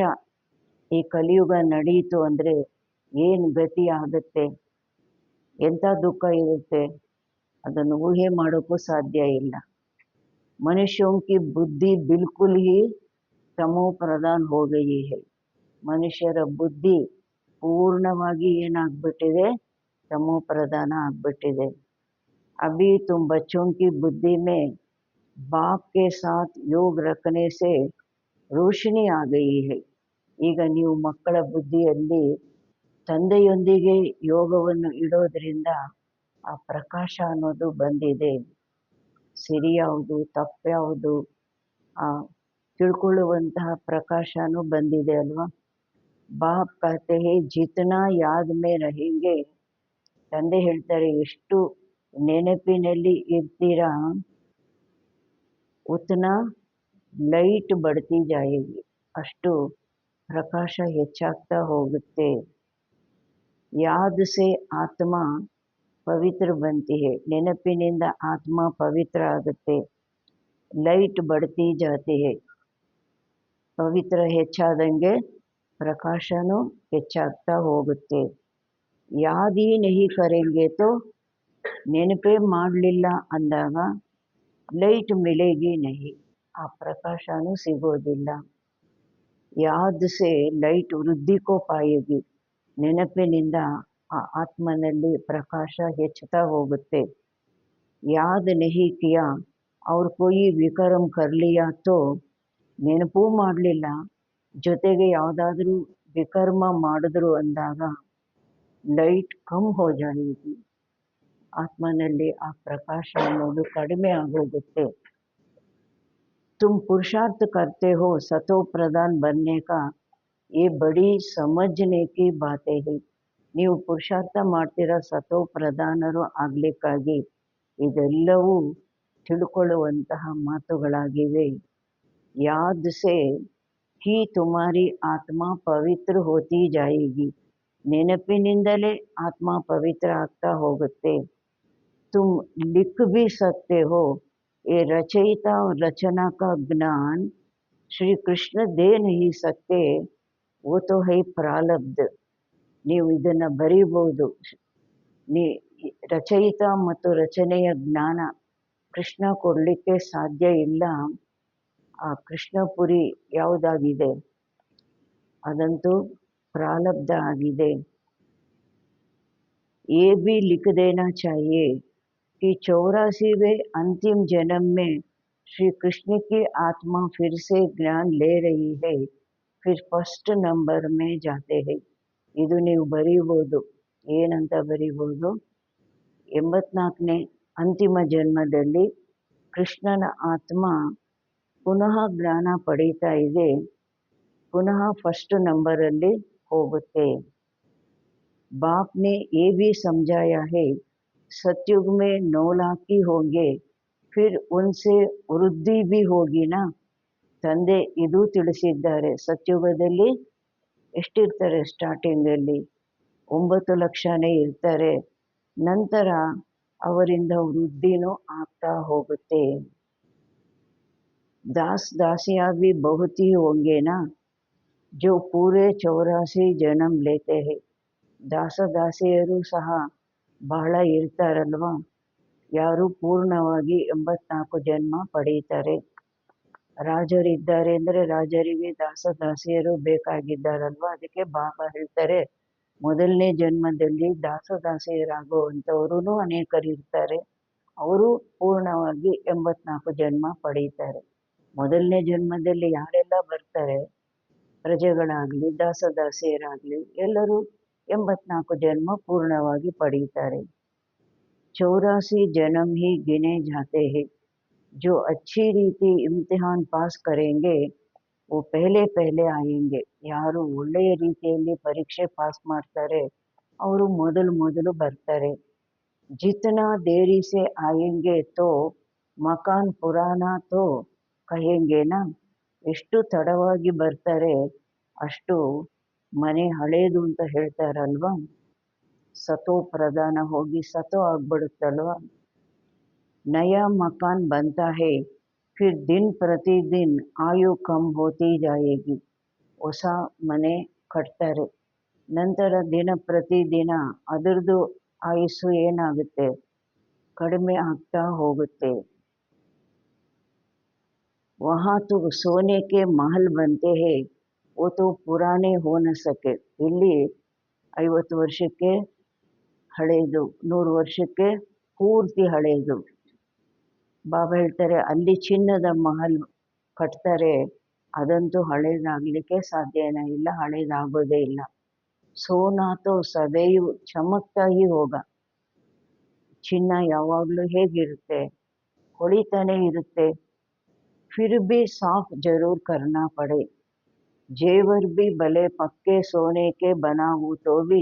A: ಈ ಕಲಿಯುಗ ನಡೆಯಿತು ಅಂದರೆ ಏನು ಗತಿ ಆಗುತ್ತೆ, ಎಂಥ ದುಃಖ ಇರುತ್ತೆ, ಅದನ್ನು ಊಹೆ ಮಾಡೋಕ್ಕೂ ಸಾಧ್ಯ ಇಲ್ಲ. ಮನುಷ್ಯೋं की बुद्धि बिल्कुल ही ತಮೋ ಪ್ರಧಾನ್ हो गई है. ಮನುಷ್ಯರ ಬುದ್ಧಿ ಪೂರ್ಣವಾಗಿ ಏನಾಗ್ಬಿಟ್ಟಿದೆ, ತಮೋ ಪ್ರಧಾನ ಆಗ್ಬಿಟ್ಟಿದೆ. अभी तुम बच्चों की बुद्धि में बाप के साथ योग रखने से रोशनी आ गई है. ಈಗ ನೀವು ಮಕ್ಕಳ ಬುದ್ಧಿಯಲ್ಲಿ ತಂದೆಯೊಂದಿಗೆ ಯೋಗವನ್ನು ಇಡೋದ್ರಿಂದ ಆ ಪ್ರಕಾಶ ಅನ್ನೋದು ಬಂದಿದೆ. ಸರಿ ಯಾವುದು ತಪ್ಪ್ಯಾವುದು ಆ ತಿಳ್ಕೊಳ್ಳುವಂತಹ ಪ್ರಕಾಶನೂ ಬಂದಿದೆ ಅಲ್ವಾ. ಬಾಪ್ ಕಹತೆ ಹೇ ಜಿತನಾ ಯಾದ್ ಮೇ रहेंगे, ತಂದೆ ಹೇಳ್ತಾರೆ ಎಷ್ಟು ನೆನಪಿನಲ್ಲಿ ಇರ್ತೀರಾ ಉತನಾ ಲೈಟ್ ಬಡ್ತಿ ಜಾಯೇಗಿ, ಅಷ್ಟು ಪ್ರಕಾಶ ಹೆಚ್ಚಾಗ್ತಾ ಹೋಗುತ್ತೆ. ಯಾದ್ ಸೆ ಆತ್ಮ ಪವಿತ್ರ ಬಂತಿ ಹೇ, ನೆನಪಿನಿಂದ ಆತ್ಮ ಪವಿತ್ರ ಆಗುತ್ತೆ. ಲೈಟ್ ಬಡ್ತಿ ಜಾತಿ ಹೇ, ಪವಿತ್ರ ಹೆಚ್ಚಾದಂಗೆ ಪ್ರಕಾಶನೂ ಹೆಚ್ಚಾಗ್ತಾ ಹೋಗುತ್ತೆ. ಯಾದಿ ನಹಿ ಕರೆಂಗೆ ತೋ, ನೆನಪೇ ಮಾಡಲಿಲ್ಲ ಅಂದಾಗ ಲೈಟ್ ಮಿಲೇಗಿ ನಹಿ, ಆ ಪ್ರಕಾಶನೂ ಸಿಗೋದಿಲ್ಲ. ಯಾದ್ ಸೆ ಲೈಟ್ ವೃದ್ಧಿ ಕೋ ಪಾಯೇಗಿ, ನೆನಪಿನಿಂದ ಆ ಆತ್ಮನಲ್ಲಿ ಪ್ರಕಾಶ ಹೆಚ್ಚುತ್ತಾ ಹೋಗುತ್ತೆ. ಯಾದ್ ನಹಿ ಕಿಯಾ ಅವ್ರ ಕೊಯಿ ವಿಕರ್ಮ ಕರ್ಲಿಯಾ ತೋ, ನೆನಪೂ ಮಾಡಲಿಲ್ಲ ಜೊತೆಗೆ ಯಾವುದಾದ್ರೂ ವಿಕರ್ಮ ಮಾಡಿದ್ರು ಅಂದಾಗ ಲೈಟ್ ಕಮ್ ಹೋ ಜಾಯೇಗಿ, ಆತ್ಮನಲ್ಲಿ ಆ ಪ್ರಕಾಶ ಅನ್ನೋದು ಕಡಿಮೆ ಆಗೋಗುತ್ತೆ. तुम पुरुषार्थ करते हो सतो प्रधान बनने का, ये बड़ी समझने की बातें है. ನೀವು ಪುರುಷಾರ್ಥ ಮಾಡ್ತೀರಾ ಸತೋ ಪ್ರಧಾನರು ಆಗಲಿಕ್ಕಾಗಿ, ಇದೆಲ್ಲವೂ ತಿಳ್ಕೊಳ್ಳುವಂತಹ ಮಾತುಗಳಾಗಿವೆ. ಯಾದ್ ಸೆ ಹಿ ತುಮಾರಿ ಆತ್ಮ ಪವಿತ್ರ ಹೋತಿ ಜಾಯೇಗಿ, ನೆನಪಿನಿಂದಲೇ ಆತ್ಮ ಪವಿತ್ರ ಆಗ್ತಾ ಹೋಗುತ್ತೆ. ತುಮ್ ಲಿಖ್ ಭಿ ಸಕ್ತೆ ಹೋ, ये रचयिता और रचना का ज्ञान श्री कृष्ण दे नहीं सकते, वो तो है प्रारब्ध. ನೀವು ಇದನ್ನು ಬರೀಬಹುದು. ರಚಯಿತ ಮತ್ತು ರಚನೆಯ ಜ್ಞಾನ ಕೃಷ್ಣ ಕೊಡಲಿಕ್ಕೆ ಸಾಧ್ಯ ಇಲ್ಲ. ಆ ಕೃಷ್ಣಪುರಿ ಯಾವುದಾಗಿದೆ ಅದಂತೂ ಪ್ರಾರಬ್ಧ ಆಗಿದೆ. ये भी लिख देना चाहिए कि 84वें अंतिम जन्म में श्री कृष्ण की आत्मा फिर से ज्ञान ले रही है, फिर फर्स्ट नंबर में जाते हैं. ಇದು ನೀವು ಬರೀಬೋದು. ಏನಂತ ಬರೀಬೋದು, 84ನೇ ಅಂತಿಮ ಜನ್ಮದಲ್ಲಿ ಕೃಷ್ಣನ ಆತ್ಮ ಪುನಃ ಜ್ಞಾನ ಪಡೀತಾ ಇದೆ, ಪುನಃ ಫಸ್ಟ್ ನಂಬರಲ್ಲಿ होते। बाप ने ये भी समझाया है, सतयुग में 9 लाख ही होंगे, फिर उनसे वृद्धि भी होगी ना। ತಂದೆ ಇದು ತಿಳಿಸಿದ್ದಾರೆ, ಸತ್ಯುಗದಲ್ಲಿ ಎಷ್ಟಿರ್ತಾರೆ, ಸ್ಟಾರ್ಟಿಂಗಲ್ಲಿ 9 ಲಕ್ಷನೇ ಇರ್ತಾರೆ, ನಂತರ ಅವರಿಂದ ವೃದ್ಧಿನೂ ಆಗ್ತಾ ಹೋಗುತ್ತೆ। दास दासियां भी बहुत ही होंगे ना, जो पूरे 84 जन्म लेते हैं। ದಾಸ ದಾಸಿಯರು ಸಹ ಬಹಳ ಇರ್ತಾರಲ್ವಾ, ಯಾರು ಪೂರ್ಣವಾಗಿ 84 ಜನ್ಮ ಪಡೀತಾರೆ। ರಾಜರಿದ್ದಾರೆ ಅಂದರೆ ರಾಜರಿಗೆ ದಾಸ ದಾಸಿಯರು ಬೇಕಾಗಿದ್ದಾರಲ್ವಾ, ಅದಕ್ಕೆ ಬಾಬಾ ಹೇಳ್ತಾರೆ ಮೊದಲನೇ ಜನ್ಮದಲ್ಲಿ ದಾಸ ದಾಸಿಯರಾಗುವಂಥವರು ಅನೇಕರಿರ್ತಾರೆ, ಅವರು ಪೂರ್ಣವಾಗಿ 84 ಜನ್ಮ ಪಡೀತಾರೆ। ಮೊದಲನೇ ಜನ್ಮದಲ್ಲಿ ಯಾರೆಲ್ಲ ಬರ್ತಾರೆ, ಪ್ರಜೆಗಳಾಗಲಿ ದಾಸ ದಾಸಿಯರಾಗಲಿ ಎಲ್ಲರೂ 84 ಜನ್ಮ पूर्णವಾಗಿ ಪಡೀತಾರೆ। 84 जन्म ही गिने जाते हैं, जो अच्छी रीति इम्तिहान पास करेंगे वो पहले पहले आएंगे। ಯಾರು ಒಳ್ಳೆಯ ರೀತಿಯಲ್ಲಿ ಪರೀಕ್ಷೆ ಪಾಸ್ ಮಾಡ್ತಾರೆ ಅವರು ಮೊದಲು ಮೊದಲು ಬರ್ತಾರೆ। जितना देरी से आएंगे तो मकान पुराना तो कहेंगे ना, ಎಷ್ಟು ತಡವಾಗಿ ಬರ್ತಾರೆ ಅಷ್ಟು ಮನೆ ಹಳೇದು ಅಂತ ಹೇಳ್ತಾರಲ್ವಾ, ಸತೋ ಪ್ರಧಾನ ಹೋಗಿ ಸತೋ ಆಗ್ಬಿಡುತ್ತಲ್ವಾ। ನಯಾ ಮಕಾನ್ बनता है, फिर दिन प्रतिदिन आयु कम होती जाएगी। ಹೊಸ ಮನೆ ಕಟ್ತಾರೆ, ನಂತರ ದಿನ ಪ್ರತಿದಿನ ಅದರದ್ದು ಆಯುಸ್ಸು ಏನಾಗುತ್ತೆ, ಕಡಿಮೆ ಆಗ್ತಾ ಹೋಗುತ್ತೆ। वहाँ तो सोने के महल बनते हैं, वो तो पुराने हो न सके। ಇಲ್ಲಿ 50 ವರ್ಷಕ್ಕೆ ಹಳೇದು, 100 ವರ್ಷಕ್ಕೆ ಪೂರ್ತಿ ಹಳೇದು। ಬಾಬಾ ಹೇಳ್ತಾರೆ ಅಲ್ಲಿ ಚಿನ್ನದ ಮಹಲ್ ಕಟ್ತಾರೆ, ಅದಂತೂ ಹಳೇದಾಗಲಿಕ್ಕೆ ಸಾಧ್ಯನೇ ಇಲ್ಲ, ಹಳೇದಾಗೋದೇ ಇಲ್ಲ। ಸೋನಾ ತೋ ಸದೈವ್ ಚಮಕ್ತಾ ಹಿ ಹೋಗ, ಚಿನ್ನ ಯಾವಾಗಲೂ ಹೇಗಿರುತ್ತೆ, ಹೊಳಿತಾನೆ ಇರುತ್ತೆ। फिर भी साफ जरूर करना पड़े, जेवर भी भले पक्के सोने के बना हो तो भी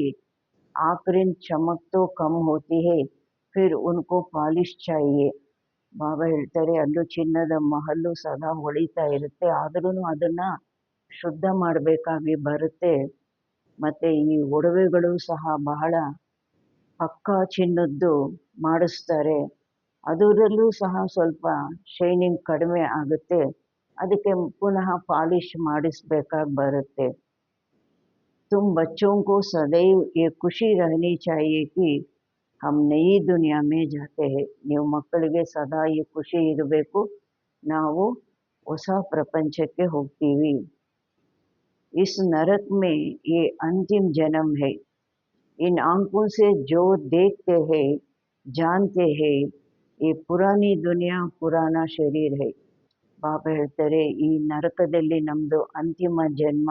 A: आखिर चमक तो कम होती है, फिर उनको पॉलिश चाहिए। ಬಾಬಾ ಹೇಳ್ತಾರೆ ಅಲ್ಲೂ ಚಿನ್ನದ ಮಹಲ್ಲು ಸದಾ ಹೊಳಿತಾ ಇರುತ್ತೆ, ಆದ್ರೂ ಅದನ್ನ ಶುದ್ಧ ಮಾಡಬೇಕಾಗಿ ಬರುತ್ತೆ। ಮತ್ತೆ ಈ ಒಡವೆಗಳು ಸಹ ಬಹಳ ಪಕ್ಕಾ ಚಿನ್ನದ್ದು ಮಾಡಿಸ್ತಾರೆ, ಅದರಲ್ಲೂ ಸಹ ಸ್ವಲ್ಪ ಶೈನಿಂಗ್ ಕಡಿಮೆ ಆಗುತ್ತೆ, ಅದಕ್ಕೆ ಪುನಃ ಪಾಲಿಶ್ ಮಾಡಿಸ್ಬೇಕಾಗಿ ಬರುತ್ತೆ। तुम बच्चों को सदैव ये खुशी रहनी चाहिए कि हम नई दुनिया में जाते हैं। ನೀವು ಮಕ್ಕಳಿಗೆ ಸದಾ ಈ ಖುಷಿ ಇರಬೇಕು, ನಾವು ಹೊಸ ಪ್ರಪಂಚಕ್ಕೆ ಹೋಗ್ತೀವಿ। इस नरक में ये अंतिम जन्म है, इन आंखों से जो देखते हैं जानते हैं ये पुरानी दुनिया पुराना शरीर है। ಬಾಬಾ ಹೇಳ್ತಾರೆ ಈ ನರಕದಲ್ಲಿ ನಮ್ಮದು ಅಂತಿಮ ಜನ್ಮ,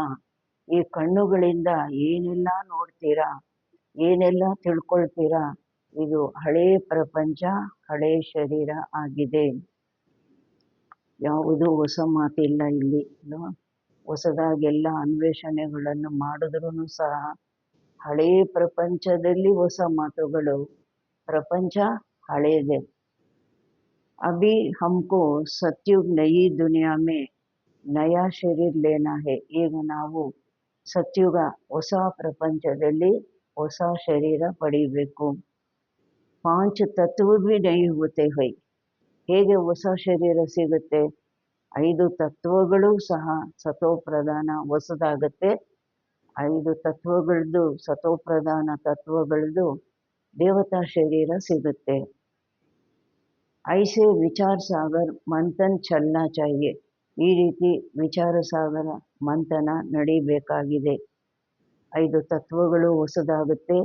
A: ಈ ಕಣ್ಣುಗಳಿಂದ ಏನೆಲ್ಲ ನೋಡ್ತೀರಾ, ಏನೆಲ್ಲ ತಿಳ್ಕೊಳ್ತೀರಾ, ಇದು ಹಳೇ ಪ್ರಪಂಚ, ಹಳೇ ಶರೀರ ಆಗಿದೆ। ಯಾವುದೂ ಹೊಸ ಮಾತಿಲ್ಲ ಇಲ್ಲಿ ಅಲ್ವಾ, ಹೊಸದಾಗೆಲ್ಲ ಅನ್ವೇಷಣೆಗಳನ್ನು ಮಾಡಿದ್ರೂ ಸಹ ಹಳೇ ಪ್ರಪಂಚದಲ್ಲಿ ಹೊಸ ಮಾತುಗಳು, ಪ್ರಪಂಚ ಹಳೇದೆ। अभी हमको सतयुग नई दुनिया में नया शरीर लेना है, ಈಗ ನಾವು ಸತ್ಯುಗ ಹೊಸ ಪ್ರಪಂಚದಲ್ಲಿ ಹೊಸ ಶರೀರ ಪಡಿಬೇಕು। 5 तत्व भी नहीं होते हैं, ಹೇಗೆ ಹೊಸ ಶರೀರ ಸಿಗುತ್ತೆ, 5 ತತ್ವಗಳು ಸಹ ಸತೋ ಪ್ರಧಾನ ಹೊಸದಾಗತ್ತೆ, 5 ತತ್ವಗಳದ್ದು ಸತೋ ಪ್ರಧಾನ ತತ್ವಗಳದ್ದು ದೇವತಾ ಶರೀರ ಸಿಗುತ್ತೆ। ऐसे विचार सागर मंथन चलना चाहिए, ಈ ರೀತಿ ವಿಚಾರ ಸಾಗರ ಮಂಥನ ನಡಿಬೇಕಾಗಿದೆ। 5 ತತ್ವಗಳು ಹೊಸದಾಗುತ್ತೆ,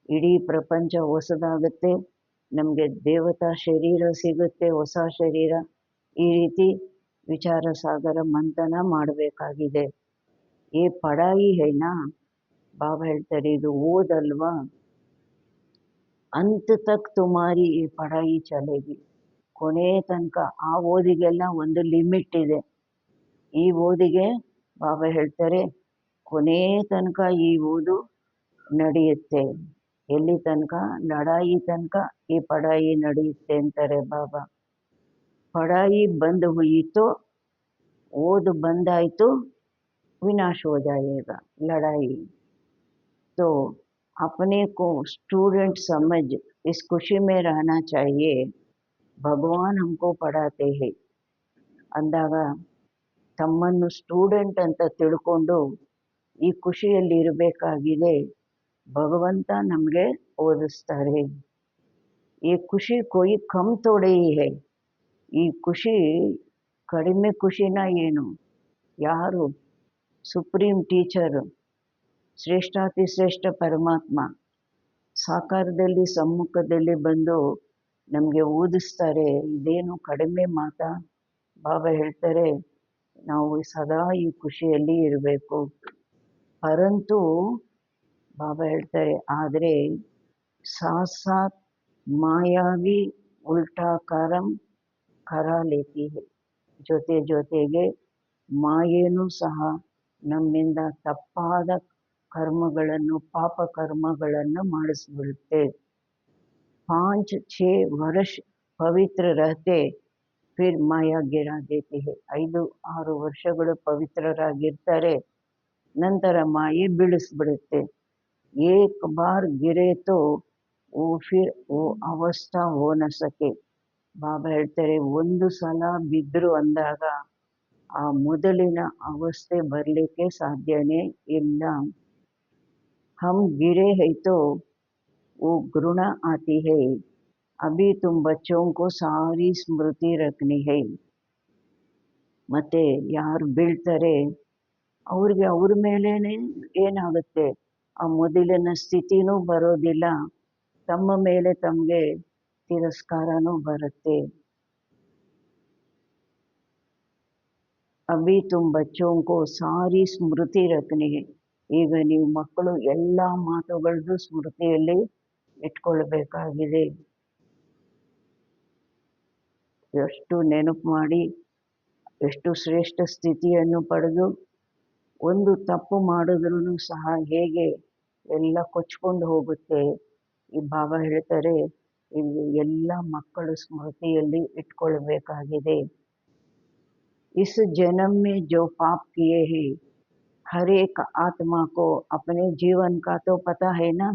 A: ಇಡೀ ಪ್ರಪಂಚ ಹೊಸದಾಗುತ್ತೆ, ನಮಗೆ ದೇವತಾ ಶರೀರ ಸಿಗುತ್ತೆ, ಹೊಸ ಶರೀರ, ಈ ರೀತಿ ವಿಚಾರ ಸಾಗರ ಮಂಥನ ಮಾಡಬೇಕಾಗಿದೆ। ಈ ಪಡಾಯಿ ಹೈನಾ, ಬಾಬಾ ಹೇಳ್ತಾರೆ ಇದು ಓದಲ್ವಾ, अंत तक तुम्हारी ये पढ़ाई चलेगी. ಕೊನೆ ತನಕ ಆ ಓದಿಗೆಲ್ಲ ಒಂದು ಲಿಮಿಟ್ ಇದೆ. ಈ ಓದಿಗೆ ಬಾಬಾ ಹೇಳ್ತಾರೆ ಕೊನೆ ತನಕ ಈ ಓದು ನಡೆಯುತ್ತೆ. ಎಲ್ಲಿ ತನಕ? ಲಡಾಯಿ ತನಕ ಈ ಪಢಾಯಿ ನಡೆಯುತ್ತೆ ಅಂತಾರೆ ಬಾಬಾ. पढ़ाई बंद हुई तो ओद बंद आई तो विनाश हो जाएगा लड़ाई. तो अपने को स्टूडेंट समझ इस खुशी में रहना चाहिए. भगवान हमको पढ़ाते हैं ಅಂದಾಗ ತಮ್ಮನ್ನು ಸ್ಟೂಡೆಂಟ್ ಅಂತ ತಿಳ್ಕೊಂಡು ಈ ಖುಷಿಯಲ್ಲಿ ಇರಬೇಕಾಗಿದೆ. ಭಗವಂತ ನಮಗೆ ಓದಿಸ್ತಾರೆ. ಈ ಖುಷಿ ಕೊಯ್ ಕಮ್ ತೋಡೆ ಹೇ. ಈ ಖುಷಿ ಕಡಿಮೆ ಖುಷಿನ ಏನು? ಯಾರು? ಸುಪ್ರೀಂ ಟೀಚರ್, ಶ್ರೇಷ್ಠಾತಿ ಶ್ರೇಷ್ಠ ಪರಮಾತ್ಮ ಸಾಕಾರದಲ್ಲಿ ಸಮ್ಮುಖದಲ್ಲಿ ಬಂದು ನಮಗೆ ಓದಿಸ್ತಾರೆ. ಇದೇನು ಕಡಿಮೆ ಮಾತಾ? ಬಾಬಾ ಹೇಳ್ತಾರೆ ನಾವು ಸದಾ ಈ ಖುಷಿಯಲ್ಲಿ ಇರಬೇಕು. ಪರಂತು ಬಾಬಾ ಹೇಳ್ತಾರೆ ಆದರೆ ಸಾಥ್ ಸಾಥ್ ಮಾಯಾವಿ ಉಲ್ಟಾ ಕರಂ ಕರಾ ಲೇತಿ ಹೈ. ಜೊತೆಗೆ ಮಾಯೇನೂ ಸಹ ನಮ್ಮಿಂದ ತಪ್ಪಾದ ಕರ್ಮಗಳನ್ನು ಪಾಪ ಕರ್ಮಗಳನ್ನು ಮಾಡಿಸ್ಬಿಡುತ್ತೆ. 5-6 ವರ್ಷ ಪವಿತ್ರ ರಹತೆ ಫಿರ್ ಮಾಯಾ ಗಿರಾ ದೇತಿ ಹೈ. 5-6 ವರ್ಷಗಳು ಪವಿತ್ರರಾಗಿರ್ತಾರೆ, ನಂತರ ಮಾಯೆ ಬೀಳಿಸ್ಬಿಡುತ್ತೆ. ಏಕ್ ಬಾರ್ ಗಿರೆ ತೋ ಓ ಫಿರ್ ಓ ಅವಸ್ಥಾ ಹೋ ನ ಸಕೆ. ಬಾಬಾ ಹೇಳ್ತಾರೆ ಒಂದು ಸಲ ಬಿದ್ರು ಅಂದಾಗ ಆ ಮೊದಲಿನ ಅವಸ್ಥೆ ಬರಲಿಕ್ಕೆ ಸಾಧ್ಯನೇ ಇಲ್ಲ. ಹಮ್ ಗಿರೆ ಹೈ ತೋ ಓ ಗುಣ ಆತಿ ಹೈ. ಅಭಿ ತುಮ್ ಬಚ್ಚೋಂ ಕೋ ಸಾರಿ ಸ್ಮೃತಿ ರಖನಿ ಹೈ. ಮತ್ತೆ ಯಾರು ಬೀಳ್ತಾರೆ ಅವ್ರಿಗೆ ಅವ್ರ ಮೇಲೇನೆ ಏನಾಗುತ್ತೆ? ಆ ಮೊದಲಿನ ಸ್ಥಿತಿನೂ ಬರೋದಿಲ್ಲ, ತಮ್ಮ ಮೇಲೆ ತಮಗೆ ತಿರಸ್ಕಾರನೂ ಬರುತ್ತೆ. ಅಭಿ ತುಮ್ ಬಚ್ಚೋಂ ಕೋ ಸಾರಿ ಸ್ಮೃತಿ ರಖನಿ ಹೈ. ಈಗ ನೀವು ಮಕ್ಕಳು ಎಲ್ಲ ಮಾತುಗಳದ್ದು ಸ್ಮೃತಿಯಲ್ಲಿ ಇಟ್ಕೊಳ್ಬೇಕಾಗಿದೆ. ಎಷ್ಟು ನೆನಪು ಮಾಡಿ ಎಷ್ಟು ಶ್ರೇಷ್ಠ ಸ್ಥಿತಿಯನ್ನು ಪಡೆದು ಒಂದು ತಪ್ಪು ಮಾಡಿದ್ರೂ ಸಹ ಹೇಗೆ ಎಲ್ಲ ಕೊಚ್ಕೊಂಡು ಹೋಗುತ್ತೆ. ಈ ಬಾಬಾ ಹೇಳ್ತಾರೆ ಇದು ಎಲ್ಲ ಮಕ್ಕಳು ಸ್ಮೃತಿಯಲ್ಲಿ ಇಟ್ಕೊಳ್ಬೇಕಾಗಿದೆ. ಇಸ್ जन्म में जो पाप किए हैं हर एक आत्मा को अपने जीवन का तो पता है ना.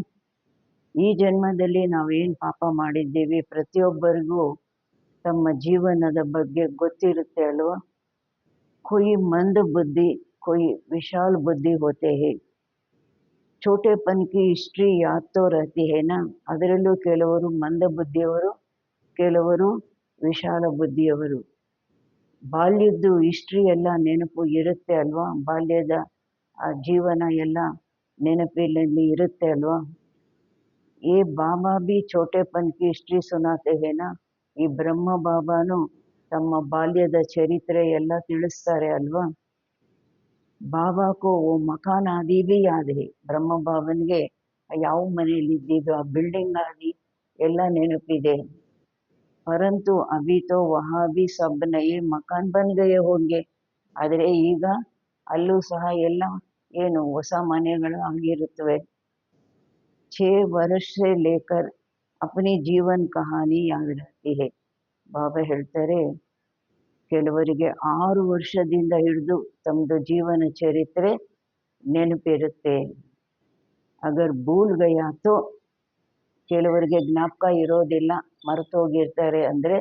A: ಈ ಜನ್ಮದಲ್ಲಿ ನಾವೇನು ಪಾಪ ಮಾಡಿದ್ದೀವಿ ಪ್ರತಿಯೊಬ್ಬರಿಗೂ ತಮ್ಮ ಜೀವನದ ಬಗ್ಗೆ ಗೊತ್ತಿರುತ್ತೆ ಅಲ್ವಾ. कोई मंद बुद्धि कोई विशाल बुद्धि होते हैं. छोटेपन की हिस्ट्री याद तो रहती है ना. ಅದರಲ್ಲೂ ಕೆಲವರು ಮಂದ ಬುದ್ಧಿಯವರು, ಕೆಲವರು ವಿಶಾಲ ಬುದ್ಧಿಯವರು. ಬಾಲ್ಯದ್ದು ಹಿಸ್ಟ್ರಿ ಎಲ್ಲ ನೆನಪು ಇರುತ್ತೆ ಅಲ್ವಾ. ಬಾಲ್ಯದ ಆ ಜೀವನ ಎಲ್ಲ ನೆನಪಿನಲ್ಲಿ ಇರುತ್ತೆ ಅಲ್ವಾ. ಈ ಬಾಬಾ ಬಿ छोटेपन की हिस्ट्री सुनाते हैं ना. ಈ ಬ್ರಹ್ಮ ಬಾಬಾನು ತಮ್ಮ ಬಾಲ್ಯದ ಚರಿತ್ರೆ ಎಲ್ಲ ತಿಳಿಸ್ತಾರೆ ಅಲ್ವಾ. ಬಾಬಾಕೋ ಓ ಮಕಾನ್ ಆದಿ ಬಿ ಯಾದ್ ಹೈ. ಬ್ರಹ್ಮ ಬಾಬನ್ಗೆ ಯಾವ ಮನೆಯಲ್ಲಿ ಇದ್ದಿದ್ದು ಆ ಬಿಲ್ಡಿಂಗ್ ಆದಿ ಎಲ್ಲ ನೆನಪಿದೆ. ಪರಂತು ಅಭಿ ತೋ ವಹಾ ಬಿ ಸಬ್ ನಯೇ ಮಕಾನ್ ಬನ್ ಗಯೇ ಹೋಂಗೆ. ಆದರೆ ಈಗ ಅಲ್ಲೂ ಸಹ ಎಲ್ಲ ಏನು ಹೊಸ ಮನೆಗಳು ಆಗಿರುತ್ತವೆ. 6 ವರ್ಷ ಸೆ ಲೇಕರ್ ಅಪನಿ ಜೀವನ್ ಕಹಾನಿ ಯಾದ್ ರಹತಿ ಹೈ. ಬಾಬಾ ಹೇಳ್ತಾರೆ ಕೆಲವರಿಗೆ 6 ವರ್ಷದಿಂದ ಹಿಡಿದು ತಮ್ಮದು ಜೀವನ ಚರಿತ್ರೆ ನೆನಪಿರುತ್ತೆ. ಅಗರ್ ಭೂಲ್ ಗಯಾ ತೋ ಕೆಲವರಿಗೆ ಜ್ಞಾಪಕ ಇರೋದಿಲ್ಲ, ಮರೆತೋಗಿರ್ತಾರೆ ಅಂದರೆ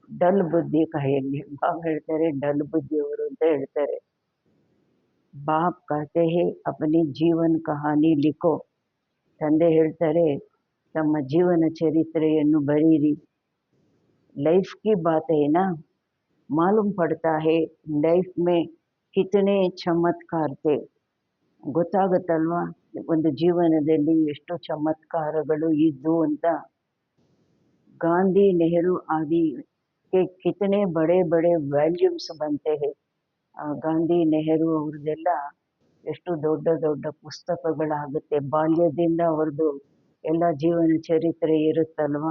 A: ಡಲ್ ಬುದ್ಧಿ ಕಹೆಂಗೆ. ಬಾಬಾ ಹೇಳ್ತಾರೆ ಡಲ್ ಬುದ್ಧಿಯವರು ಅಂತ ಹೇಳ್ತಾರೆ. ಬಾಪ್ ಕಹತೆ ಹೇ ಅಪನಿ ಜೀವನ್ ಕಹಾನಿ ಲಿಖೋ. ತಂದೆ ಹೇಳ್ತಾರೆ ತಮ್ಮ ಜೀವನ ಚರಿತ್ರೆಯನ್ನು ಬರೀರಿ. ಲೈಫ್ ಕಿ ಬಾತ್ ಹೈ ನಾ. ಮಾಲೂಮ್ ಪಡ್ತಾ ಹೇ ಲೈಫ್ ಮೇ ಕಿತನೆ ಚಮತ್ಕಾರ್ ಥೆ. ಗೊತ್ತಾಗುತ್ತಲ್ವಾ ಒಂದು ಜೀವನದಲ್ಲಿ ಎಷ್ಟು ಚಮತ್ಕಾರಗಳು ಇದ್ದು ಅಂತ. ಗಾಂಧಿ ನೆಹರು ಆದಿ ಕೆ ಕಿತನೆ ಬಡೆ ಬಡೆ ವ್ಯಾಲ್ಯೂಮ್ಸ್ ಬಂತೆ ಹೇ. ಗಾಂಧಿ ನೆಹರು ಅವ್ರದ್ದೆಲ್ಲ ಎಷ್ಟು ದೊಡ್ಡ ದೊಡ್ಡ ಪುಸ್ತಕಗಳಾಗುತ್ತೆ. ಬಾಲ್ಯದಿಂದ ಅವ್ರದ್ದು ಎಲ್ಲ ಜೀವನ ಚರಿತ್ರೆ ಇರುತ್ತಲ್ವ.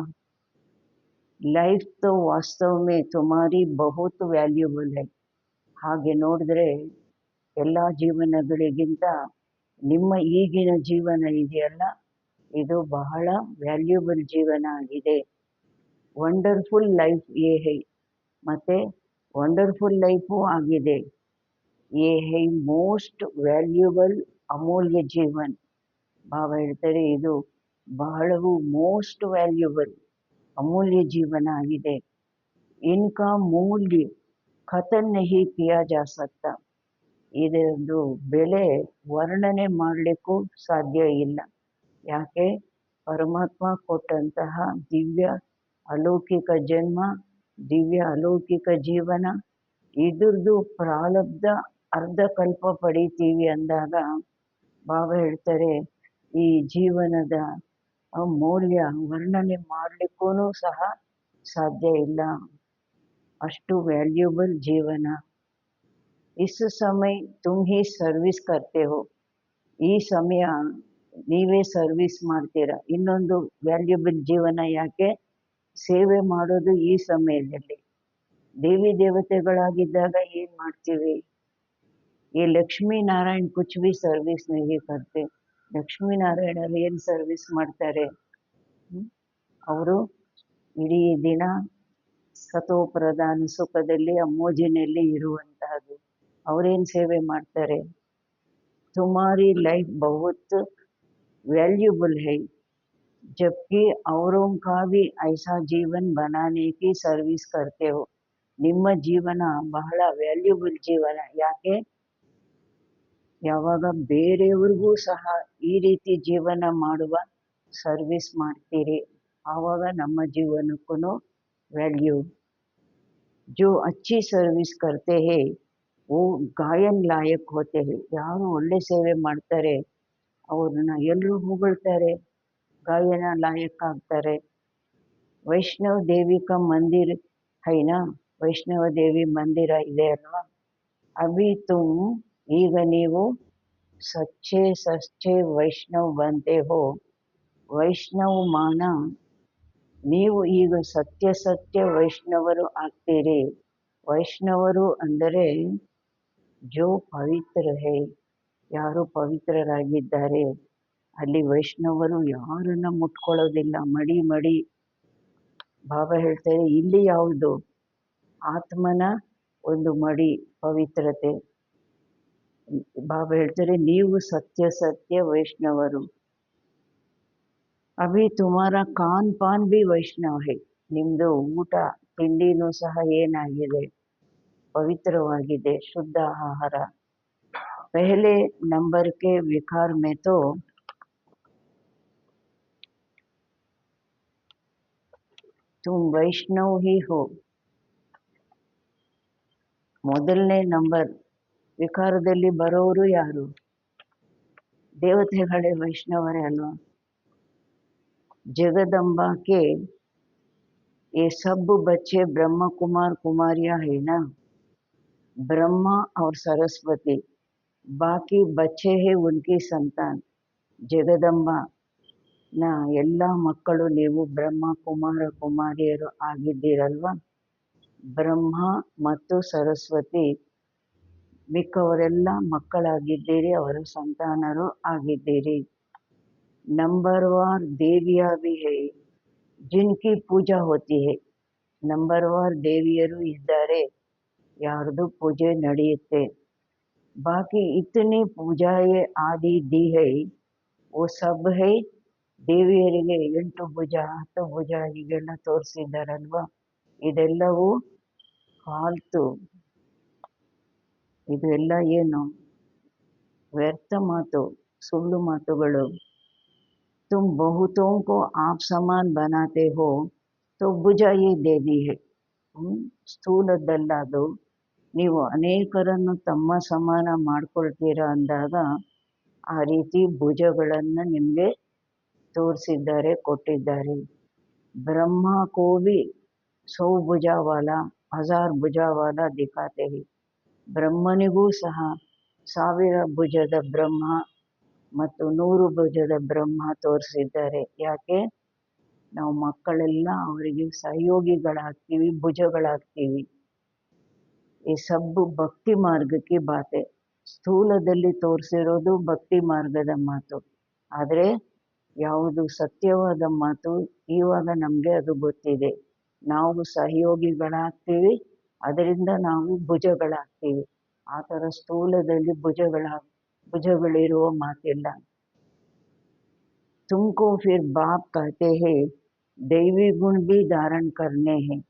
A: ಲೈಫ್ ತೋ ವಾಸ್ತವ ಮೇ ತುಮಾರಿ ಬಹುತ್ ವ್ಯಾಲ್ಯೂಬಲ್ ಹೈ. ಹಾಗೆ ನೋಡಿದ್ರೆ ಎಲ್ಲ ಜೀವನಗಳಿಗಿಂತ ನಿಮ್ಮ ಈಗಿನ ಜೀವನ ಇದೆಯಲ್ಲ, ಇದು ಬಹಳ ವ್ಯಾಲ್ಯೂಬಲ್ ಜೀವನ ಆಗಿದೆ. ವಂಡರ್ಫುಲ್ ಲೈಫ್ ಯೇ ಹೈ, ಮತ್ತೆ ವಂಡರ್ಫುಲ್ ಲೈಫು ಆಗಿದೆ. ಯೇ ಹೈ ಮೋಸ್ಟ್ ವ್ಯಾಲ್ಯೂಬಲ್ ಅಮೂಲ್ಯ ಜೀವನ್. ಬಾಬಾ ಹೇಳ್ತಾರೆ ಇದು ಬಹಳವು ಮೋಸ್ಟ್ ವ್ಯಾಲ್ಯೂಬಲ್ ಅಮೂಲ್ಯ ಜೀವನ ಆಗಿದೆ. ಇನ್ಕಾ ಮೂಲ್ಯ ಖತನ್ ನಹಿ ಕಿಯಾ ಜಾ ಸಕ್ತಾ. ಇದೊಂದು ಬೆಲೆ ವರ್ಣನೆ ಮಾಡಲಿಕ್ಕೂ ಸಾಧ್ಯ ಇಲ್ಲ. ಯಾಕೆ? ಪರಮಾತ್ಮ ಕೊಟ್ಟಂತಹ ದಿವ್ಯ ಅಲೌಕಿಕ ಜನ್ಮ, ದಿವ್ಯ ಅಲೌಕಿಕ ಜೀವನ, ಇದ್ರದ್ದು ಪ್ರಾರಬ್ಧ ಅರ್ಧ ಕಲ್ಪ ಪಡಿತೀವಿ ಅಂದಾಗ ಬಾಬಾ ಹೇಳ್ತಾರೆ ಈ ಜೀವನದ ಮೌಲ್ಯ ವರ್ಣನೆ ಮಾಡಲಿಕ್ಕೂ ಸಹ ಸಾಧ್ಯ ಇಲ್ಲ. ಅಷ್ಟು ವ್ಯಾಲ್ಯೂಬಲ್ ಜೀವನ. ಇಸ್ ಸಮಯ ತುಮ್ ಹಿ ಸರ್ವಿಸ್ ಕರ್ತೆ ಹೋ. ಈ ಸಮಯ ನೀವೇ ಸರ್ವಿಸ್ ಮಾಡ್ತೀರಾ. ಇನ್ನೊಂದು ವ್ಯಾಲ್ಯೂಬಲ್ ಜೀವನ ಯಾಕೆ? ಸೇವೆ ಮಾಡೋದು ಈ ಸಮಯದಲ್ಲಿ. ದೇವಿ ದೇವತೆಗಳಾಗಿದ್ದಾಗ ಏನು ಮಾಡ್ತೀವಿ? ಈ ಲಕ್ಷ್ಮೀ ನಾರಾಯಣ್ ಕುಚ್ ಭಿ ಸರ್ವಿಸ್ नहीं करते. ಲಕ್ಷ್ಮೀನಾರಾಯಣರು ಏನು ಸರ್ವಿಸ್ ಮಾಡ್ತಾರೆ? ಅವರು ಇಡೀ ದಿನ ಸತೋಪ್ರಧಾನ ಸುಖದಲ್ಲಿ ಮೋಜಿನಲ್ಲಿ ಇರುವಂತಹದ್ದು. ಅವರೇನು ಸೇವೆ ಮಾಡ್ತಾರೆ? ತುಮಾರಿ ಲೈಫ್ ಬಹುತ್ ವ್ಯಾಲ್ಯೂಬಲ್ है, जबकि औरों का भी ऐसा जीवन बनाने की सर्विस करते हो. ನಿಮ್ಮ ಜೀವನ ಬಹಳ ವ್ಯಾಲ್ಯೂಬಲ್ ಜೀವನ. ಯಾಕೆ? ಯಾವಾಗ ಬೇರೆಯವ್ರಿಗೂ ಸಹ ಈ ರೀತಿ ಜೀವನ ಮಾಡುವ ಸರ್ವಿಸ್ ಮಾಡ್ತೀರಿ, ಆವಾಗ ನಮ್ಮ ಜೀವನಕ್ಕೂ ವ್ಯಾಲ್ಯೂ. जो अच्छी सर्विस करते हैं वो गायन लायक होते हैं. ಯಾರು ಒಳ್ಳೆ ಸೇವೆ ಮಾಡ್ತಾರೆ ಅವ್ರನ್ನ ಎಲ್ಲರೂ ಹೊಗಳ್ತಾರೆ, ಗಾಯನ ಲಾಯಕ್ ಆಗ್ತಾರೆ. ವೈಷ್ಣವ ದೇವಿ ಕಾ ಮಂದಿರ್ ಹೈನಾ, ವೈಷ್ಣವ ದೇವಿ ಮಂದಿರ ಇದೆ ಅಲ್ವಾ. ಅಭಿ ತುಮ್ ಈಗ ನೀವು ಸಚ್ಚೆ ವೈಷ್ಣವ್ ಬಂತೆ ಹೋ. ವೈಷ್ಣವ್ ಮಾನ ನೀವು ಈಗ ಸತ್ಯ ವೈಷ್ಣವರು ಆಗ್ತೀರಿ. ವೈಷ್ಣವರು ಅಂದರೆ ಜೋ ಪವಿತ್ರ ಹೈ, ಯಾರು ಪವಿತ್ರರಾಗಿದ್ದಾರೆ. ಅಲ್ಲಿ ವೈಷ್ಣವರು ಯಾರನ್ನ ಮುಟ್ಕೊಳ್ಳೋದಿಲ್ಲ, ಮಡಿ. ಬಾಬಾ ಹೇಳ್ತಾರೆ ಇಲ್ಲಿ ಯಾವುದು? ಆತ್ಮನ ಒಂದು ಮಡಿ, ಪವಿತ್ರತೆ. ಬಾಬಾ ಹೇಳ್ತಾರೆ ನೀವು ಸತ್ಯ ವೈಷ್ಣವರು. ಅಭಿ ತುಮಾರ ಖಾನ್ ಪಾನ್ ಭಿ ವೈಷ್ಣವ ಹೈ. ನಿಮ್ಮದು ಊಟ ತಿಂಡಿನೂ ಸಹ ಏನಾಗಿದೆ? ಪವಿತ್ರವಾಗಿದೆ, ಶುದ್ಧ ಆಹಾರ. ಪಹಲೆ ನಂಬರ್ ಕೆ ವಿಕಾರ ಮೇ ತೋ ತುಮ್ ವೈಷ್ಣವ್ ಹಿ ಹೋ. ಮೊದಲನೇ ನಂಬರ್ ವಿಕಾರದಲ್ಲಿ ಬರೋರು ಯಾರು? ದೇವತೆಗಳೇ, ವೈಷ್ಣವರೇ ಅಲ್ವಾ. जगदम्बा के ये सब बच्चे ब्रह्मा कुमार कुमारियां है ना, ब्रह्मा और सरस्वती, बाकी बच्चे हैं उनकी संतान. जगदम्बा ನ ಎಲ್ಲ ಮಕ್ಕಳು ನೀವು ಬ್ರಹ್ಮ ಕುಮಾರ ಕುಮಾರಿಯರು ಆಗಿದ್ದೀರಲ್ವ. ಬ್ರಹ್ಮ ಮತ್ತು ಸರಸ್ವತಿ ಮಿಕ್ಕವರೆಲ್ಲ ಮಕ್ಕಳಾಗಿದ್ದೀರಿ, ಅವರ ಸಂತಾನರು ಆಗಿದ್ದೀರಿ. ನಂಬರ್ವಾರ್ ದೇವಿಯಾ ಭಿ ಹೈ ಜಿನ್ಕಿ ಪೂಜಾ ಹೋತಿ ಹೈ. ನಂಬರ್ವಾರ್ ದೇವಿಯರು ಇದ್ದಾರೆ, ಯಾರ್ದು ಪೂಜೆ ನಡೆಯುತ್ತೆ. ಬಾಕಿ ಇತನಿ ಪೂಜಾಯೇ ಆದಿ ದಿ ಹೈ ಓ ಸಬ್ ಹೈ. ದೇವಿಯರಿಗೆ 8 ಭುಜ 10 ಭುಜ ಹೀಗೆಲ್ಲ ತೋರಿಸಿದ್ದಾರಲ್ವ, ಇದೆಲ್ಲವೂ ಫಾಲ್ತು. ಇದು ಎಲ್ಲ ಏನು? ವ್ಯರ್ಥ ಮಾತು, ಸುಳ್ಳು ಮಾತುಗಳು. तुम बहुतों को आप समान बनाते हो तो बुझाई देवी है. ಸ್ಥೂಲದಲ್ಲದು ನೀವು ಅನೇಕರನ್ನು ತಮ್ಮ ಸಮಾನ ಮಾಡ್ಕೊಳ್ತೀರಾ ಅಂದಾಗ ಆ ರೀತಿ ಭುಜಗಳನ್ನು ನಿಮಗೆ ತೋರಿಸಿದ್ದಾರೆ, ಕೊಟ್ಟಿದ್ದಾರೆ. ಬ್ರಹ್ಮ ಕೋವಿ 100 ಭುಜವಾಲ 1000 ಭುಜವಾಲ ದಿಖಾತೆ ಹಿ. ಬ್ರಹ್ಮನಿಗೂ ಸಹ 1000 ಭುಜದ ಬ್ರಹ್ಮ ಮತ್ತು 100 ಭುಜದ ಬ್ರಹ್ಮ ತೋರಿಸಿದ್ದಾರೆ. ಯಾಕೆ? ನಾವು ಮಕ್ಕಳೆಲ್ಲ ಅವರಿಗೆ ಸಹಯೋಗಿಗಳಾಗ್ತೀವಿ, ಭುಜಗಳಾಗ್ತೀವಿ. ಈ ಸಬ್ಬು ಭಕ್ತಿ ಮಾರ್ಗಕ್ಕೆ ಬಾತೆ. ಸ್ಥೂಲದಲ್ಲಿ ತೋರಿಸಿರೋದು ಭಕ್ತಿ ಮಾರ್ಗದ ಮಾತು, ಆದರೆ ಯಾವುದು ಸತ್ಯವಾದ ಮಾತು ಇವಾಗ ನಮಗೆ ಅದು ಗೊತ್ತಿದೆ. ನಾವು ಸಹಯೋಗಿಗಳಾಗ್ತೀವಿ, ಅದರಿಂದ ನಾವು ಭುಜಗಳಾಗ್ತೀವಿ. ಆ ಥರ ಸ್ಥೂಲದಲ್ಲಿ ಭುಜಗಳಿರುವ ಮಾತಿಲ್ಲ. तुमको फिर बाप कहते हैं, दैवी गुण भी धारण करने हैं,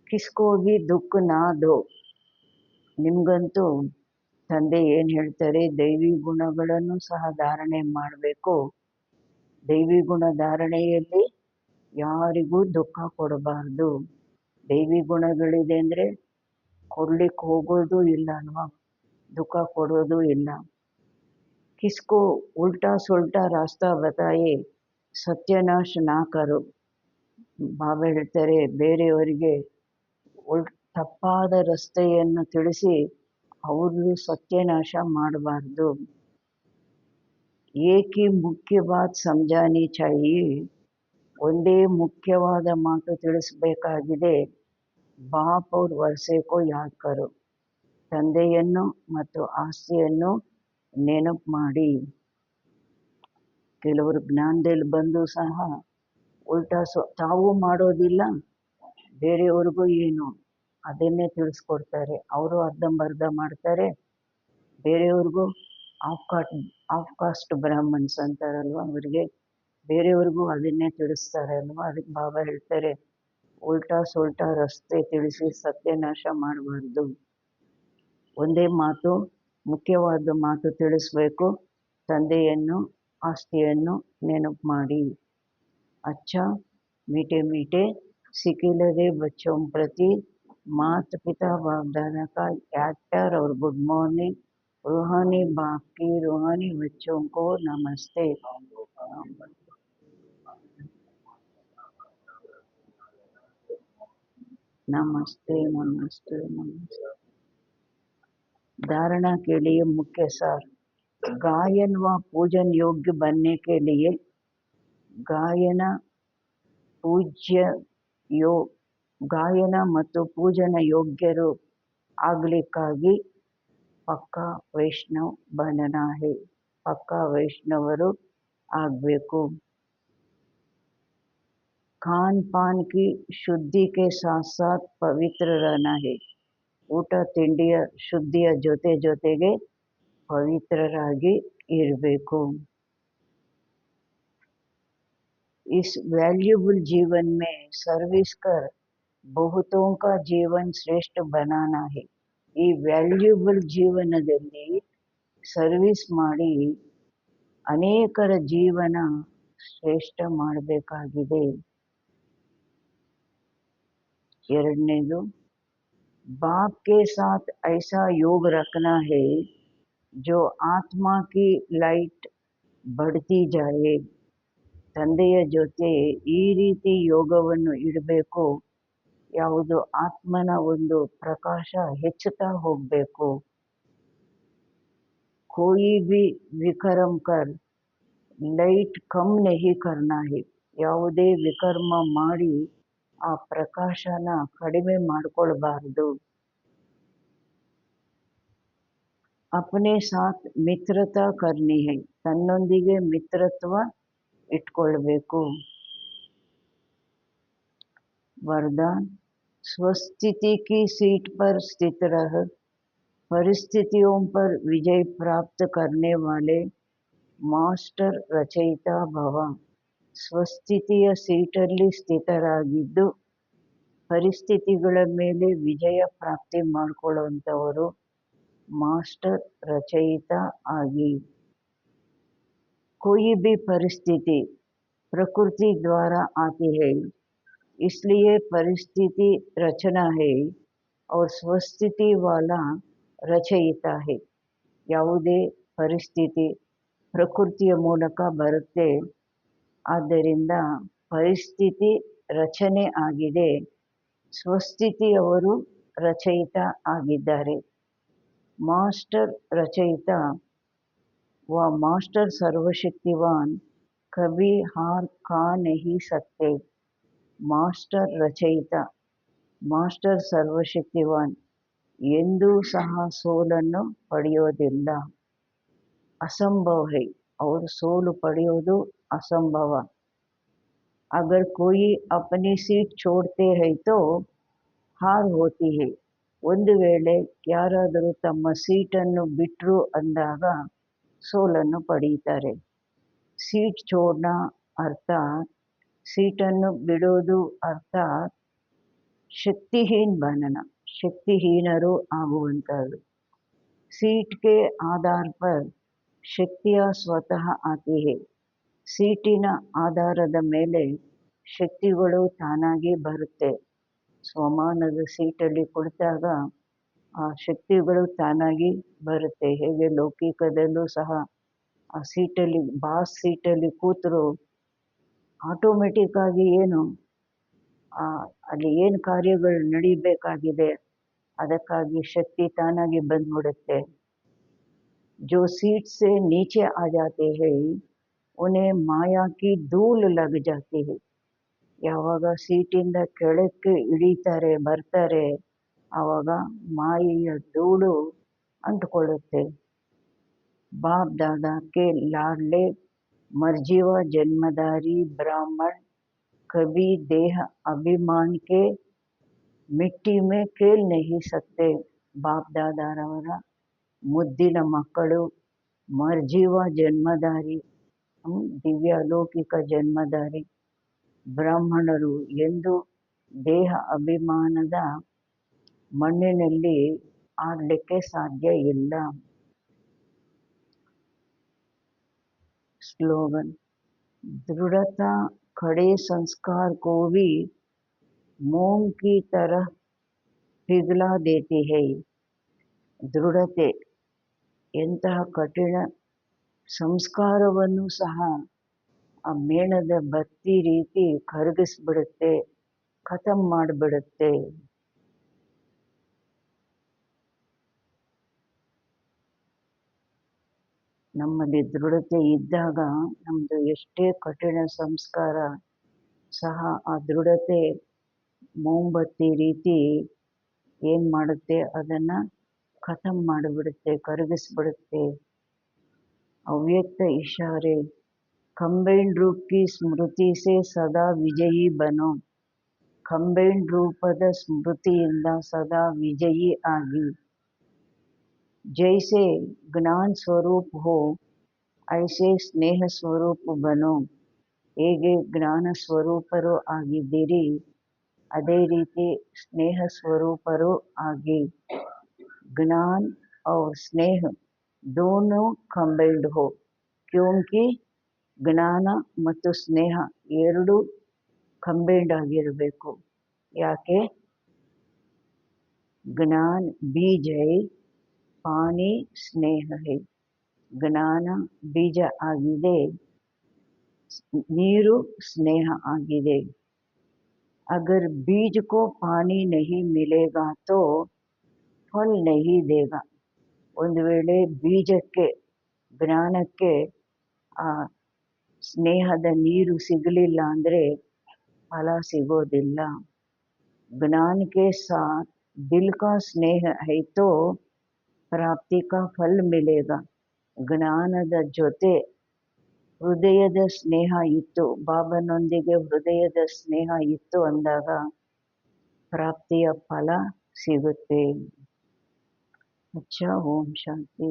A: किसको भी दुख ना दो. ನಿಮ್ಗಂತೂ ತಂದೆ ಏನು ಹೇಳ್ತಾರೆ, ದೈವಿ ಗುಣಗಳನ್ನು ಸಹ ಧಾರಣೆ ಮಾಡಬೇಕು. ದೈವಿ ಗುಣ ಧಾರಣೆಯಲ್ಲಿ ಯಾರಿಗೂ ದುಃಖ ಕೊಡಬಾರ್ದು. ದೈವಿ ಗುಣಗಳಿದೆ ಅಂದರೆ ಕೊಡ್ಲಿಕ್ಕೆ ಹೋಗೋದು ಇಲ್ಲ ಅಲ್ವಾ, ದುಃಖ ಕೊಡೋದು ಇಲ್ಲ. ಕಿಸ್ಕೋ ಉಲ್ಟಾ ಸುಲ್ಟಾ ರಾಸ್ತಾ ಬತಾಯೆ, ಸತ್ಯನಾಶ ನಾ ಕರೋ. ಬಾಬಾ ಹೇಳ್ತಾರೆ, ಬೇರೆಯವರಿಗೆ ತಪ್ಪಾದ ರಸ್ತೆಯನ್ನು ತಿಳಿಸಿ ಅವ್ರದ್ದು ಸತ್ಯನಾಶ ಮಾಡಬಾರ್ದು. ಏಕಿ ಮುಖ್ಯ ಬಾತ್ ಸಮಜಾನಿ ಚಾಹಿಯೆ, ಒಂದೇ ಮುಖ್ಯವಾದ ಮಾತು ತಿಳಿಸಬೇಕಾಗಿದೆ. ಬಾಪ್ ಅವ್ರ ವರ್ಷೆಕೋ ಯಾದ್ ಕರೋ, ತಂದೆಯನ್ನು ಮತ್ತು ಆಸ್ತಿಯನ್ನು ನೆನಪು ಮಾಡಿ. ಕೆಲವರು ಜ್ಞಾನದಲ್ಲಿ ಬಂದು ಸಹ ಉಲ್ಟಾ ತಾವು ಮಾಡೋದಿಲ್ಲ, ಬೇರೆಯವ್ರಿಗೂ ಏನು ಅದನ್ನೇ ತಿಳಿಸ್ಕೊಡ್ತಾರೆ. ಅವರು ಅರ್ಧಂಬರ್ಧ ಮಾಡ್ತಾರೆ, ಬೇರೆಯವ್ರಿಗೂ ಆಫ್ ಕಾಸ್ಟ್ ಬ್ರಾಹ್ಮಣ್ಸ್ ಅಂತಾರಲ್ವ, ಅವರಿಗೆ ಬೇರೆಯವ್ರಿಗೂ ಅದನ್ನೇ ತಿಳಿಸ್ತಾರೆ ಅಲ್ವ. ಅದಕ್ಕೆ ಬಾಬಾ ಹೇಳ್ತಾರೆ, ಉಲ್ಟಾ ಸುಲ್ಟಾ ರಸ್ತೆ ತಿಳಿಸಿ ಸತ್ಯನಾಶ ಮಾಡಬಾರ್ದು. ಒಂದೇ ಮಾತು, ಮುಖ್ಯವಾದ ಮಾತು ತಿಳಿಸ್ಬೇಕು. ತಂದೆಯನ್ನು ಆಸ್ತಿಯನ್ನು ನೆನಪು ಮಾಡಿ. अच्छा मीठे मीठे सिकिलरे बच्चों प्रति माता पिता बाप दादा का एक्टर और गुड मॉर्निंग. रूहानी बाप की रूहानी बच्चों को नमस्ते. नमस्ते नमस्ते नमस्ते. धारणा के लिए मुख्य सार. गायन व पूजन योग्य बनने के लिए ಗಾಯನ ಮತ್ತು ಪೂಜನ ಯೋಗ್ಯರು ಆಗಲಿಕ್ಕಾಗಿ ಪಕ್ಕಾ ವೈಷ್ಣವ್ ಬನನಾ ಹೇ, ಪಕ್ಕಾ ವೈಷ್ಣವರು ಆಗಬೇಕು. ಖಾನ್ ಪಾನ್ ಕಿ ಶುದ್ಧಿ ಕೆ ಸಾಥ್ ಸಾಥ್ ಪವಿತ್ರ ರಹನಾ ಹೇ, ಊಟ ತಿಂಡಿಯ ಶುದ್ಧಿಯ ಜೊತೆ ಜೊತೆಗೆ ಪವಿತ್ರರಾಗಿ ಇರಬೇಕು. इस वैल्यूबल जीवन में सर्विस कर बहुतों का जीवन श्रेष्ठ बनाना है. ಈ ವ್ಯಾಲ್ಯೂಬಲ್ ಜೀವನದಲ್ಲಿ ಸರ್ವಿಸ್ ಮಾಡಿ ಅನೇಕರ ಜೀವನ ಶ್ರೇಷ್ಠ ಮಾಡಬೇಕಾಗಿದೆ. ಎರಡನೇದು, बाप के साथ ऐसा योग रखना है जो आत्मा की लाइट बढ़ती जाए. ತಂದೆಯ ಜೊತೆ ಈ ರೀತಿ ಯೋಗವನ್ನು ಇಡಬೇಕು, ಯಾವುದು ಆತ್ಮನ ಒಂದು ಪ್ರಕಾಶ ಹೆಚ್ಚುತ್ತಾ ಹೋಗಬೇಕು. कोई भी विकर्म कर ಲೈಟ್ ಕಮ್ ನಹಿ ಕರ್ನಾ ಹೇ, ಯಾವುದೇ ವಿಕರ್ಮ ಮಾಡಿ ಆ ಪ್ರಕಾಶನ ಕಡಿಮೆ ಮಾಡಿಕೊಳ್ಬಾರ್ದು. ಅಪನೆ ಸಾಥ್ ಮಿತ್ರತಾ ಕರ್ನಿ ಹೈ, ತನ್ನೊಂದಿಗೆ ಮಿತ್ರತ್ವ ಇಟ್ಕೊಳ್ಬೇಕು. वरदान. स्वस्थिति की सीट पर स्थित रह, परिस्थितियों पर विजय प्राप्त करने वाले ಮಾಸ್ಟರ್ ರಚಯಿತ ಭವ. ಸ್ವಸ್ಥಿತಿಯ ಸೀಟಲ್ಲಿ ಸ್ಥಿತರಾಗಿದ್ದು ಪರಿಸ್ಥಿತಿಗಳ ಮೇಲೆ ವಿಜಯ ಪ್ರಾಪ್ತಿ ಮಾಡಿಕೊಳ್ಳುವಂಥವರು ಮಾಸ್ಟರ್ ರಚಯಿತ ಆಗಿ. कोई भी परिस्थिति प्रकृति द्वारा आती है, इसलिए परिस्थिति रचना है और ಸ್ವಸ್ಥಿತಿ वाला ರಚಯಿತ है. ಯಾವುದೇ ಪರಿಸ್ಥಿತಿ ಪ್ರಕೃತಿಯ ಮೂಲಕ ಬರುತ್ತೆ, ಆದ್ದರಿಂದ ಪರಿಸ್ಥಿತಿ ರಚನೆ ಆಗಿದೆ, ಸ್ವಸ್ಥಿತಿಯವರು ರಚಯಿತ ಆಗಿದ್ದಾರೆ. ಮಾಸ್ಟರ್ ರಚಯಿತ वह मास्टर सर्वशक्तिवान कभी हार खा नहीं सकते. ಮಾಸ್ಟರ್ ರಚಯಿತ, ಮಾಸ್ಟರ್ ಸರ್ವಶಕ್ತಿವಾನ್ ಎಂದೂ ಸಹ ಸೋಲನ್ನು ಪಡೆಯೋದಿಲ್ಲ. असंभव है, और सोलु पಡೆಯೋದು असंभव. अगर कोई अपनी सीट छोड़ते हैं तो हार होती है. ಒಂದು ವೇಳೆ ಯಾರಾದರೂ ತಮ್ಮ ಸೀಟನ್ನು ಬಿಟ್ರು ಅಂದಾಗ ಸೋಲನ್ನು ಪಡೆಯುತ್ತಾರೆ. ಸೀಟ್ छोड़ना ಅರ್ಥಾತ್ ಸೀಟನ್ನು ಬಿಡೋದು ಅರ್ಥಾತ್ शक्तिहीन बनना, शक्तिहीनರು ಆಗುವಂತಹದ್ದು. सीट के आधार पर ಶಕ್ತಿಯ ಸ್ವತಃ ಆತಿ ಹೈ. ಸೀಟಿನ ಆಧಾರದ ಮೇಲೆ ಶಕ್ತಿಗಳು ತಾನಾಗಿ ಬರುತ್ತೆ. ಸ್ವಮಾನದ ಸೀಟಲ್ಲಿ ಕುಳಿತಾಗ ಆ ಶಕ್ತಿಗಳು ತಾನಾಗಿ ಬರುತ್ತೆ. ಹೇಗೆ ಲೌಕಿಕದಲ್ಲೂ ಸಹ ಆ ಸೀಟಲ್ಲಿ ಬಾಸ್ ಸೀಟಲ್ಲಿ ಕೂತರು ಆಟೋಮೆಟಿಕ್ ಆಗಿ ಏನು ಅಲ್ಲಿ ಏನು ಕಾರ್ಯಗಳು ನಡೀಬೇಕಾಗಿದೆ ಅದಕ್ಕಾಗಿ ಶಕ್ತಿ ತಾನಾಗಿ ಬಂದ್ಬಿಡುತ್ತೆ. जो सीट से नीचे आ जाते हैं उन्हें माया की धूल लग जाती है. ಯಾವಾಗ ಸೀಟಿಂದ ಕೆಳಕ್ಕೆ ಇಳಿತಾರೆ ಬರ್ತಾರೆ ಆವಾಗ ಮಾಯೆಯ ಧೂಳು ಅಂಟುಕೊಳ್ಳುತ್ತೆ. बाप दादा के लाडले मर्जीवा जन्मधारी ब्राह्मण कभी देह अभिमान के मिट्टी में खेल नहीं सकते. ಬಾಪ್ ದಾದಾರವರ ಮುದ್ದಿನ ಮಕ್ಕಳು, ಮರ್ಜೀವ ಜನ್ಮಧಾರಿ, ದಿವ್ಯ ಅಲೌಕಿಕ ಜನ್ಮಧಾರಿ ಬ್ರಾಹ್ಮಣರು ಎಂದು ದೇಹ ಅಭಿಮಾನದ ಮಣ್ಣಿನಲ್ಲಿ ಆಡಲಿಕ್ಕೆ ಸಾಧ್ಯ ಇಲ್ಲ. स्लोगन, दृढ़ता खड़े संस्कार को भी मोम की तरह पिघला देती है. ದೃಢತೆ ಎಂತಹ ಕಠಿಣ ಸಂಸ್ಕಾರವನ್ನು ಸಹ ಆ ಮೇಣದ ಬತ್ತಿ ರೀತಿ ಕರಗಿಸ್ಬಿಡುತ್ತೆ, ಖತಮ್ ಮಾಡಿಬಿಡುತ್ತೆ. ನಮ್ಮಲ್ಲಿ ದೃಢತೆ ಇದ್ದಾಗ ನಮ್ಮದು ಎಷ್ಟೇ ಕಠಿಣ ಸಂಸ್ಕಾರ ಸಹ ಆ ದೃಢತೆ ಮೋಂಬತ್ತಿ ರೀತಿ ಏನು ಮಾಡುತ್ತೆ ಅದನ್ನು ಖತಮ್ ಮಾಡಿಬಿಡುತ್ತೆ, ಕರಗಿಸ್ಬಿಡುತ್ತೆ. ಅವ್ಯಕ್ತ ಇಶಾರೆ, ಕಂಬೈನ್ಡ್ ರೂಪ್ ಕಿ ಸ್ಮೃತಿ ಸೆ ಸದಾ ವಿಜಯಿ ಬನೋ. ಕಂಬೈನ್ಡ್ ರೂಪದ ಸ್ಮೃತಿಯಿಂದ ಸದಾ ವಿಜಯಿ ಆಗಿ. ಜೈಸೆ ಜ್ಞಾನ ಸ್ವರೂಪ ಹೋ ಐಸೆ ಸ್ನೇಹ ಸ್ವರೂಪ ಬನೋ. ಹೇಗೆ ಜ್ಞಾನ ಸ್ವರೂಪರು ಆಗಿದ್ದೀರಿ ಅದೇ ರೀತಿ ಸ್ನೇಹ ಸ್ವರೂಪರು ಆಗಿ. ज्ञान और स्नेह दोनों कंबाइंड हो, क्योंकि ಜ್ಞಾನ ಮತ್ತು ಸ್ನೇಹ ಎರಡು ಕಂಬೈಂಡ್ ಆಗಿರಬೇಕು. ಯಾಕೆ? ಜ್ಞಾನ ಬೀಜ ಹೈ, ಪಾನಿ ಸ್ನೇಹ ಹೈ. ಜ್ಞಾನ ಬೀಜ ಆಗಿದೆ, ನೀರು ಸ್ನೇಹ ಆಗಿದೆ. अगर बीज को पानी नहीं मिलेगा तो ಫಲ್ ನಹಿ ದೇಗ. ಒಂದು ವೇಳೆ ಬೀಜಕ್ಕೆ ಜ್ಞಾನಕ್ಕೆ ಆ ಸ್ನೇಹದ ನೀರು ಸಿಗಲಿಲ್ಲ ಅಂದರೆ ಫಲ ಸಿಗೋದಿಲ್ಲ. ಜ್ಞಾನ ಕೆ ಸಾಥ್ ದಿಲ್ ಕಾ ಸ್ನೇಹ ಹೈ ತೋ ಪ್ರಾಪ್ತಿ ಕಾ ಫಲ್ ಮಿಲೇಗ. ಜ್ಞಾನದ ಜೊತೆ ಹೃದಯದ ಸ್ನೇಹ ಇತ್ತು, ಬಾಬನೊಂದಿಗೆ ಹೃದಯದ ಸ್ನೇಹ ಇತ್ತು ಅಂದಾಗ ಪ್ರಾಪ್ತಿಯ ಫಲ ಸಿಗುತ್ತೆ. अच्छा, ओम शांति.